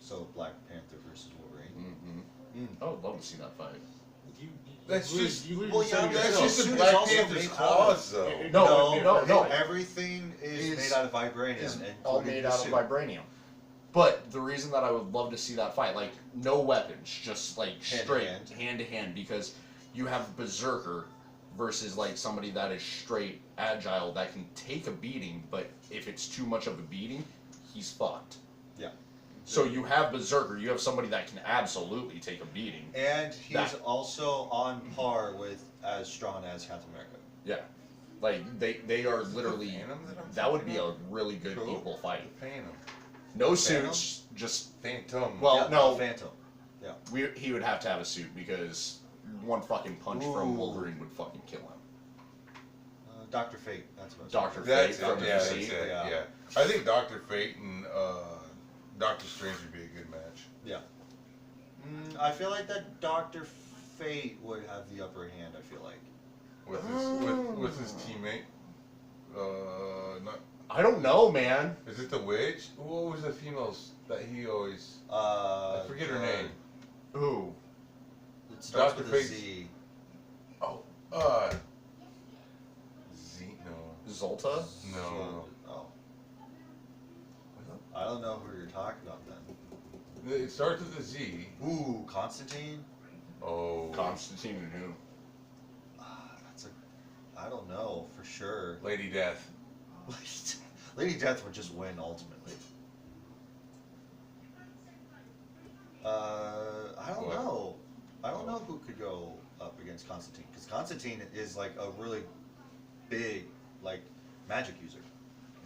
So Black Panther versus Wolverine. Mm-hmm. I would love to see that fight. That's just- well, yeah, that's yourself. just Suit the is Black also Panther's made out claws, of- though. No. Everything is made out of vibranium. Is including all the made out of suit. vibranium. But the reason that I would love to see that fight, like no weapons, just like Hand to straight hand. hand to hand, because you have Berserker versus like somebody that is straight agile that can take a beating, but if it's too much of a beating, he's fucked. Yeah. So you have Berserker, you have somebody that can absolutely take a beating. And he's That- also on par with as strong as Captain America. Yeah. Like they are literally Phantom that I'm that would be thinking a really good Who? equal fight. Phantom. No Phantom? suits, just Phantom. Well, Yeah, no. Phantom. Yeah. He would have to have a suit because one fucking punch Ooh. from Wolverine would fucking kill him. Dr. Fate. That's what. Dr. Fate That's from it. Yeah, DC. that's it. Yeah. Yeah. I think Doctor Fate and Doctor Strange would be a good match. Yeah. I feel like that Dr. Fate would have the upper hand. I feel like. With his teammate. Not. I don't know, man. Is it the witch? What was the females that he always? I I forget her name. Who? It starts Dr. with a Fate's- Z. Oh. Z. No. Zolta? No. Oh. I don't know who you're talking about then. It starts with a Z. Ooh, Constantine. Oh. Constantine and who? That's I don't know for sure. Lady Death. Lady Death would just win ultimately. I don't What? know. I don't know who could go up against Constantine because Constantine is like a really big like magic user.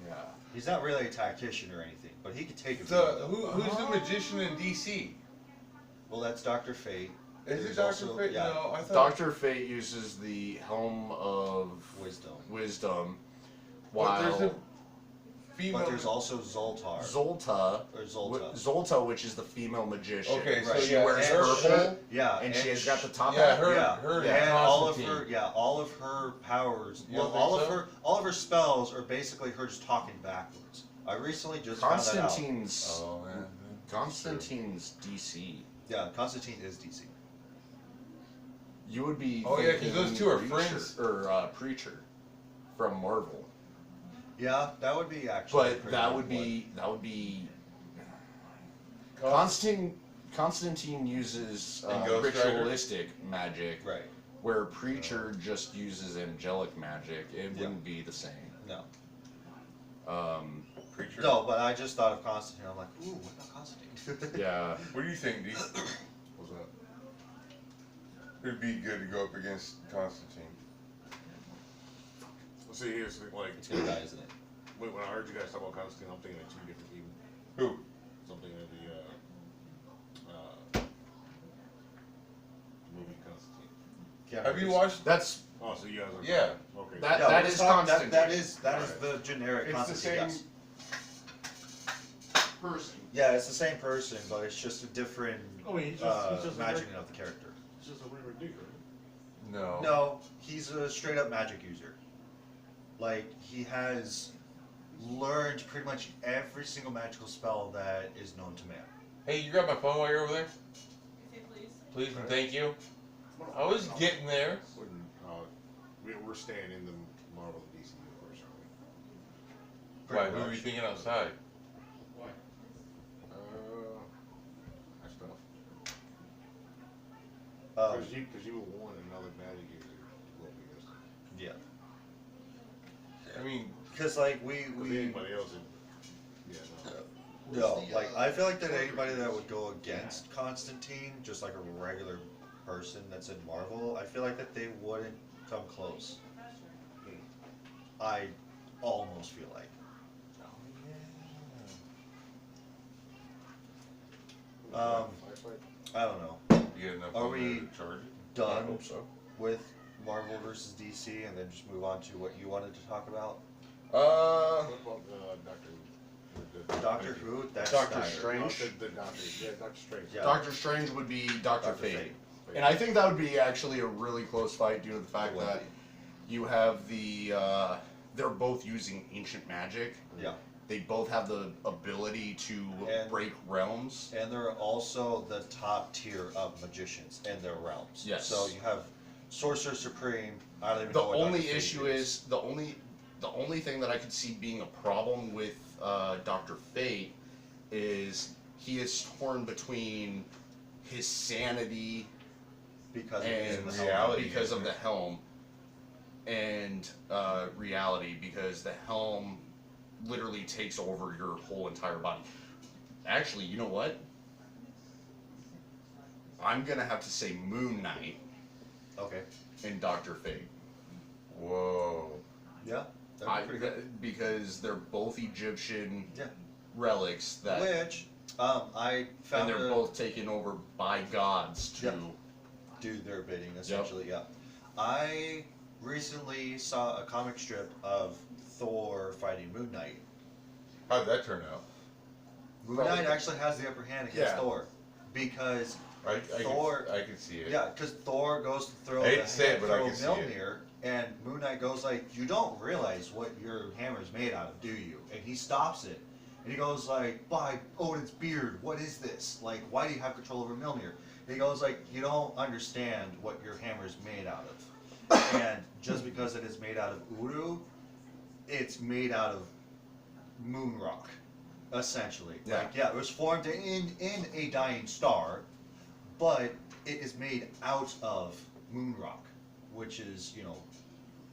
Yeah. He's not really a tactician or anything, but he could take a So beat, though. who's the magician in DC? Well, that's Dr. Fate. Is There's it Doctor also- Fate? yeah. No, I thought. Dr. Fate uses the Helm of Wisdom. But there's while a female. But there's also Zoltar. Zolta, Or Zolta. Zolta, which is the female magician. Okay, so Right. she yeah, wears and purple, Yeah, and she has got the top Yeah, hat. her, Yeah, her, yeah. and and all of Constantine. her, all of her powers, You well, don't think all of her spells are basically her just talking backwards. I recently just found that out. Constantine's Oh man. Constantine's DC. Yeah, Constantine is DC. You would be. Oh, yeah, 'cause thinking those two are Preacher- friends. Or Preacher from Marvel. Yeah, that would be actually. But pretty that good would one. be Constantine uses And Ghost Rider? ritualistic magic, right. where Preacher just uses angelic magic. It Yeah. wouldn't be the same. No, Preacher. no, but I just thought of Constantine. I'm like, ooh, what about Constantine? Yeah. What do you think, D? What's up? It'd be good to go up against Constantine. Well, see, here's the thing, like, It's gonna die, isn't it? when I heard you guys talk about Constantine, I'm thinking of two different people. Who? Something of the movie Constantine. Keanu Have you Reeves. watched? That's Oh, so you guys are Yeah. Okay. That- Yeah, that we're is talking- Constantine. That is Alright. the generic it's the Constantine. same Yes. person. Yeah, it's the same person, but it's just a different Oh, he's just imagining of the character. It's just a regular dude, right? No. No, he's a straight up magic user. Like, he has learned pretty much every single magical spell that is known to man. Hey, you grab my phone while you're over there, Say please. please and thank you. I was getting there. We're staying in the Marvel and DC universe, aren't we? Why? Pretty Who are you much. thinking outside? Why? That's tough. Um, Because you would want another magic user to go up against him. yeah. I mean, Because, like, we Anybody else in, yeah, no. no, like, I feel like that anybody that would go against Constantine, just like a regular person that's in Marvel, I feel like that they wouldn't come close. I almost feel like. Firefight? I don't know. you got enough Are on there we to charge it? I Done hope so. with Marvel versus DC, and then just move on to what you wanted to talk about? What about Doctor Who? That's Doctor Snyder. Strange? The Doctor, yeah, Doctor Strange. Yeah. Doctor Strange would be Doctor Dr. Fate. Fate. And I think that would be actually a really close fight due to the fact It would that you have the, they're both using ancient magic. Yeah. They both have the ability to And- break realms. And they're also the top tier of magicians in their realms. Yes. So you have Sorcerer Supreme. I don't even The know what only Dr. Fate issue is the only thing that I could see being a problem with Doctor Fate is he is torn between his sanity because of and using the helmet. reality. because of the helm and reality because the helm literally takes over your whole entire body. Actually, you know what? I'm gonna have to say Moon Knight Okay. and Doctor Fate. Whoa. Yeah. That'd be pretty good. Because they're both Egyptian Yeah. relics that Which I found and they're both taken over by gods to. Yep. Do their bidding, essentially, yeah. I recently saw a comic strip of Thor fighting Moon Knight. How'd that turn out? Moon Knight actually has the upper hand against Thor. Because Thor... I can see it. Yeah, because Thor goes to throw I hate to say it, but I throw can see Mjolnir, and Moon Knight goes like, you don't realize what your hammer's made out of, do you? And he stops it. And he goes like, by Odin's beard, what is this? Like, why do you have control over Mjolnir? And he goes like, you don't understand what your hammer's made out of. And just because it is made out of Uru, it's made out of moon rock, essentially. Yeah. Like, yeah, it was formed in a dying star, but it is made out of moon rock, which is, you know,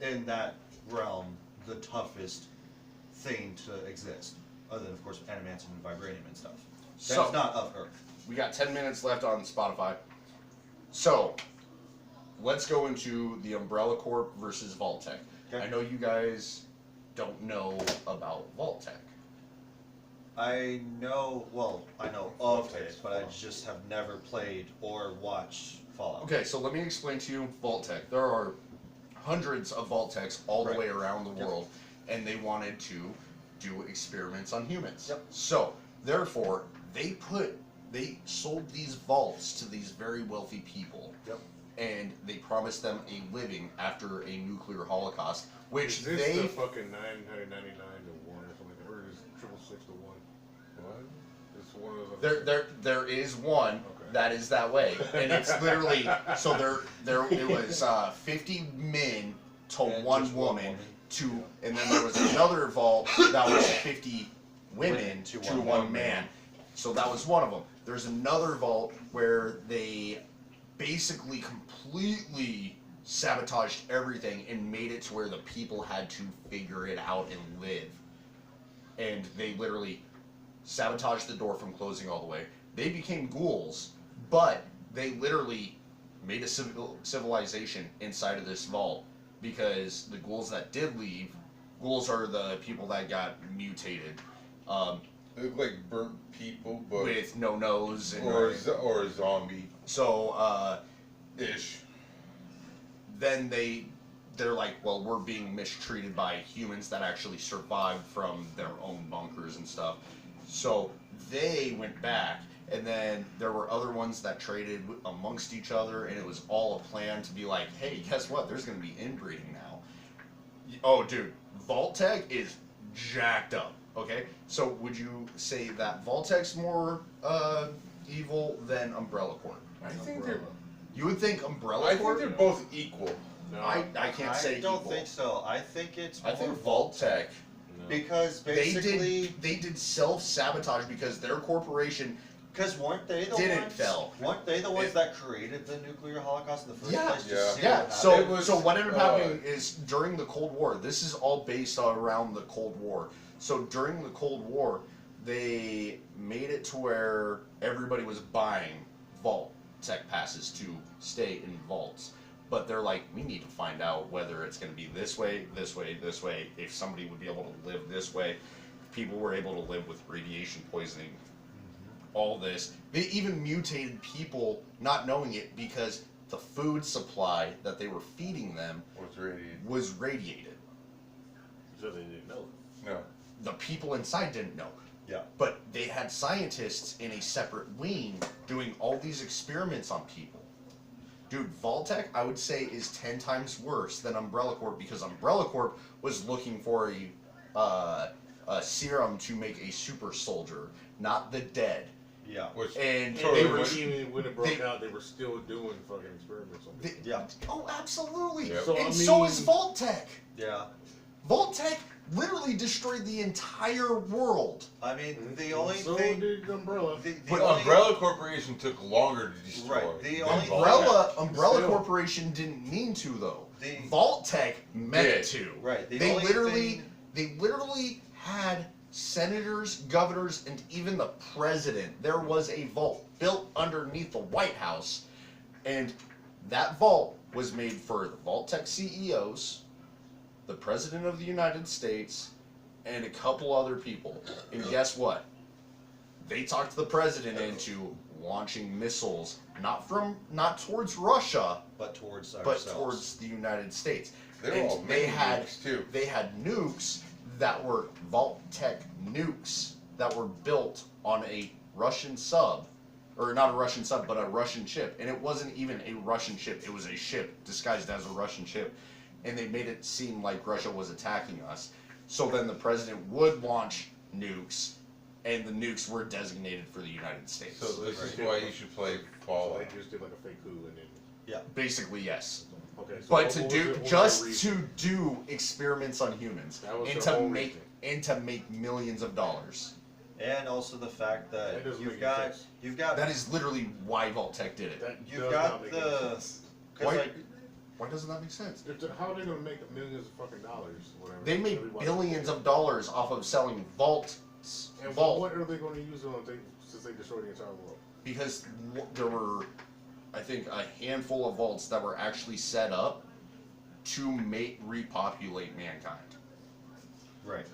in that realm, the toughest thing to exist. Other than, of course, adamantium and vibranium and stuff. That's So- not of Earth. We got 10 minutes left on Spotify. So, let's go into the Umbrella Corp versus Vault-Tec. Okay. I know you guys don't know about Vault-Tec. I know of it, but I just have never played or watched Fallout. Okay, so let me explain to you Vault-Tec. There are hundreds of Vault-Tecs all the Right. way around the Yep. world, and they wanted to do experiments on humans. Yep. So, therefore, they sold these vaults to these very wealthy people. Yep. And they promised them a living after a nuclear holocaust, which Is this they the fucking 999 to 1 or something like that? Or is it 666 to 1? What? It's one of those. there is one Okay. that is that way, and it's literally so there it was 50 men to And one just one woman woman. to, and then there was another vault that was 50 women to one man. So that was one of them. There's another vault where they basically completely sabotaged everything and made it to where the people had to figure it out and live. And they literally sabotaged the door from closing all the way. They became ghouls, but they literally made a civilization inside of this vault because the ghouls that did leave, ghouls are the people that got mutated. They look like burnt people, but With no nose and or a zombie so ish. then they're like, well, we're being mistreated by humans that actually survived from their own bunkers and stuff. So they went back, and then there were other ones that traded amongst each other, and it was all a plan to be like, hey, guess what? There's going to be inbreeding now. Oh, dude, Vault-Tec is jacked up. Okay, so would you say that Vault-Tec's more evil than Umbrella Corp? I think they're. You would think Umbrella I Corp? think they're both equal. No, I can't say I don't equal. think so. I think it's I think more Vault-Tec, no. because basically, they did self-sabotage because their corporation, because weren't they the didn't ones? fail. Weren't they the ones It- that created the nuclear holocaust in the first Yeah. place? Yeah. Just see yeah, what so happened? It was, so what ended up happening is during the Cold War, this is all based around the Cold War. So during the Cold War, they made it to where everybody was buying Vault-Tec passes to stay in vaults. But they're like, we need to find out whether it's going to be this way, this way, this way, if somebody would be able to live this way. People were able to live with radiation poisoning, all this. They even mutated people not knowing it because the food supply that they were feeding them What's radiated? was radiated. So they didn't know. No. The people inside didn't know. Yeah. But they had scientists in a separate wing doing all these experiments on people. Dude, Vault-Tec, I would say, is 10 times worse than Umbrella Corp because Umbrella Corp was looking for a serum to make a super soldier, not the dead. Yeah. Which And totally they were. went- Even when it broke they- out, they were still doing fucking experiments on people. Yeah. Oh, absolutely. Yep. So, and I so is mean- Vault-Tec. Yeah. Vault-Tec literally destroyed the entire world. I mean, the only so thing. did Umbrella. The But only, Umbrella Corporation took longer to destroy. Right, the than only- Vault-Tec. Umbrella Still. Corporation didn't mean to though. The- Vault-Tec meant Did. to. Right, the They only literally had senators, governors, and even the president. There was a vault built underneath the White House, and that vault was made for the Vault-Tec CEOs, the President of the United States, and a couple other people. And guess what? they talked the president into launching missiles, not towards Russia, but towards but ourselves. towards the United States. They're And all they mini had nukes, too. They had nukes that were Vault-Tec nukes that were built on a Russian sub, or not a Russian sub, but a Russian ship. And it wasn't even a Russian ship; it was a ship disguised as a Russian ship. And they made it seem like Russia was attacking us. So then the president would launch nukes, and the nukes were designated for the United States. So this is why you should play So Fallout. they just did like a fake coup and then. Basically, yes. Okay. So But what to was do it- what was just their reason? to do experiments on humans That was and their to whole make reason. and to make millions of dollars. And also the fact that That doesn't you've make got any sense. you've got That is literally why Vault-Tec did it. That you've does got not make any the sense. because Why- like Why doesn't that make sense? How are they gonna make millions of fucking dollars? Whatever. They made Everybody- billions of dollars off of selling Vault And Vault what are they going to use it on since they destroyed the entire world? because there were, I think, a handful of vaults that were actually set up to repopulate mankind. right.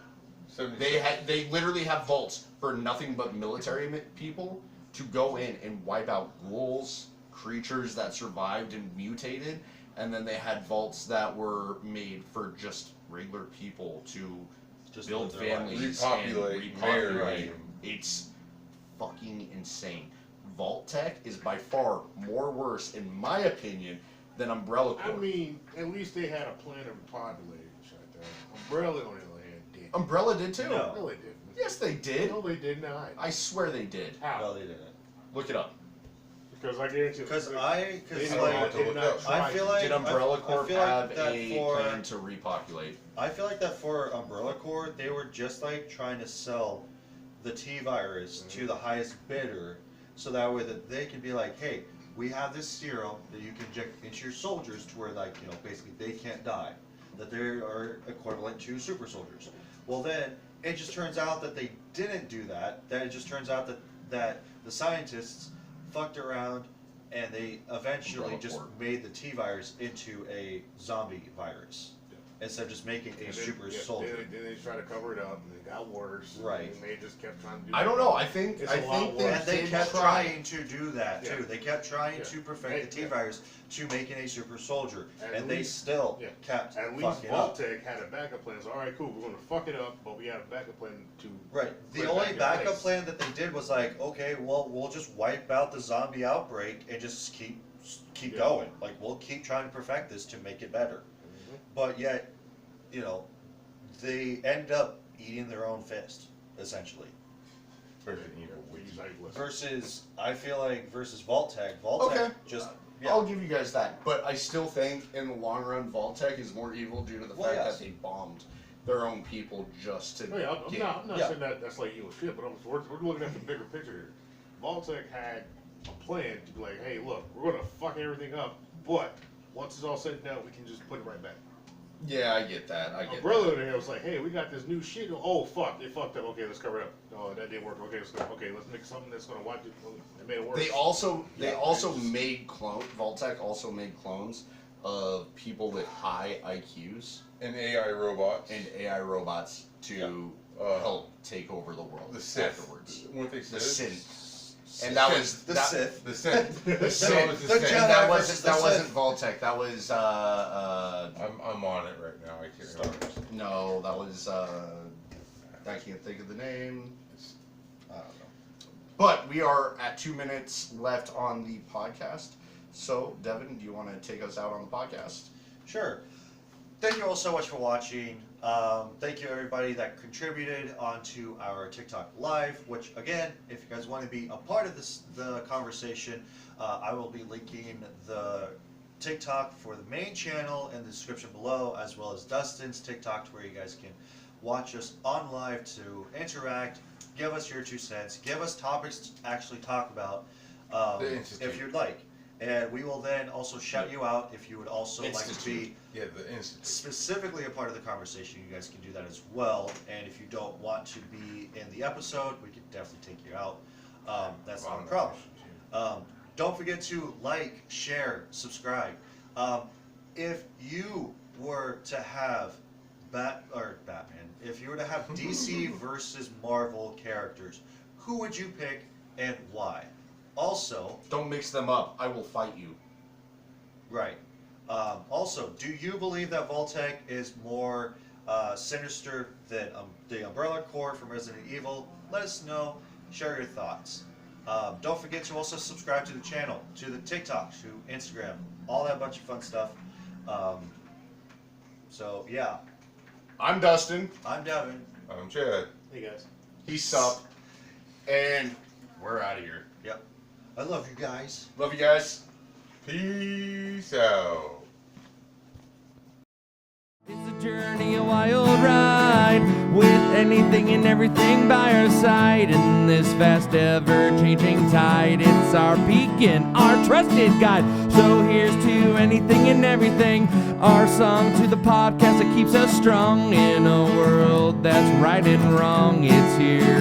They literally have vaults for nothing but military people to go in and wipe out ghouls, creatures that survived and mutated, and then they had vaults that were made for just regular people to Just build live their life. families Repopulate, and marry. repopulate. It's fucking insane. Vault-Tec is by far more worse, in my opinion, than Umbrella I Corp. mean, at least they had a plan to repopulate and shit like that. Umbrella on the other hand did. Umbrella did too. No. No, they didn't. Yes, they did. No, they did not. I swear they did. How? No, they didn't. Look it up. Because I guarantee you. Because they like like- did not try I feel to. like Did Umbrella I Corp feel like have that a for- plan to repopulate? I feel like that for Umbrella Corps, they were just like trying to sell the T virus to the highest bidder, so that way that they can be like, hey, we have this serum that you can inject into your soldiers to where like basically they can't die, that they are equivalent to super soldiers. Well then, it just turns out that they didn't do that. That it just turns out that the scientists fucked around and they eventually Umbrella just Corp. made the T virus into a zombie virus instead of just making a And then- super yeah, soldier. Then they tried to cover it up, and it got worse. Right. And they just kept trying to do I don't that. know. I think It's I a lot think worse. And they did kept try. trying to do that too. Yeah. They kept trying Yeah. to perfect the T Yeah. virus to making a super soldier, At and they least- still yeah. kept At least fucking up. Vault-Tec had a backup plan. So, all right, cool, we're going to fuck it up, but we had a backup plan to. Right. put The it only back in backup place. plan that they did was like, okay, well, we'll just wipe out the zombie outbreak and just keep Yeah. going. Like we'll keep trying to perfect this to make it better. Mhm. But yet, they end up eating their own fist, essentially. Resident Evil. We use Outlast. Versus, I feel like versus Vault-Tec. Vault-Tec Okay. just yeah. I'll give you guys that, but I still think in the long run, Vault-Tec is more evil due to the Well, fact yes. that they bombed their own people just to. Oh, yeah, I'm get- not yeah. saying that that's like evil shit, but we're looking at the bigger picture here. Vault-Tec had a plan to be like, hey, look, we're going to fuck everything up, but once it's all said and done, we can just put it right back. Yeah, I get that. I get Umbrella there was like, hey, we got this new shit. Oh, fuck, they fucked up. Okay, let's cover it up. No, that didn't work. Okay, let's make something that's going to watch it. It made it that. worse. They also Yeah, made clone. Vault-Tec also made clones of people with high IQs And AI robots. and AI robots to help take over the world The Sith. afterwards. Weren't they The Sith? Sith. And that was the that, Sith. The Sith. The Sith. That was the The Sith. Jedi. And that versus the wasn't Sith. Vault-Tec. That was I'm on it right now. I can't remember. no, that was I can't think of the name. I don't know. But we are at 2 minutes left on the podcast. So, Devin, do you want to take us out on the podcast? Sure. Thank you all so much for watching. Thank you everybody that contributed onto our TikTok live, which again, if you guys want to be a part of the conversation, I will be linking the TikTok for the main channel in the description below, as well as Dustin's TikTok, where you guys can watch us on live to interact, give us your 2 cents, give us topics to actually talk about, The Institute. if you'd like. And we will then also shout you out if you would also like to Institute. be Yeah, the Institute. specifically a part of the conversation. You guys can do that as well. And if you don't want to be in the episode, we can definitely take you out. That's not a problem. Don't forget to like, share, subscribe. If you were to have Batman, if you were to have DC versus Marvel characters, who would you pick and why? Also, Don't mix them up. I will fight you. right. Also, do you believe that Voltec is more sinister than the Umbrella Corps from Resident Evil? Let us know. Share your thoughts. Don't forget to also subscribe to the channel, to the TikTok, to Instagram, all that bunch of fun stuff. So yeah, I'm Dustin. I'm Devin. I'm Chad. Hey guys. He's Sup. And we're out of here. Yep. I love you guys. Love you guys. Peace out. It's a journey, a wild ride, with anything and everything by our side. In this fast, ever-changing tide, it's our beacon, our trusted guide. So here's to anything and everything, our song to the podcast that keeps us strong. In a world that's right and wrong, it's here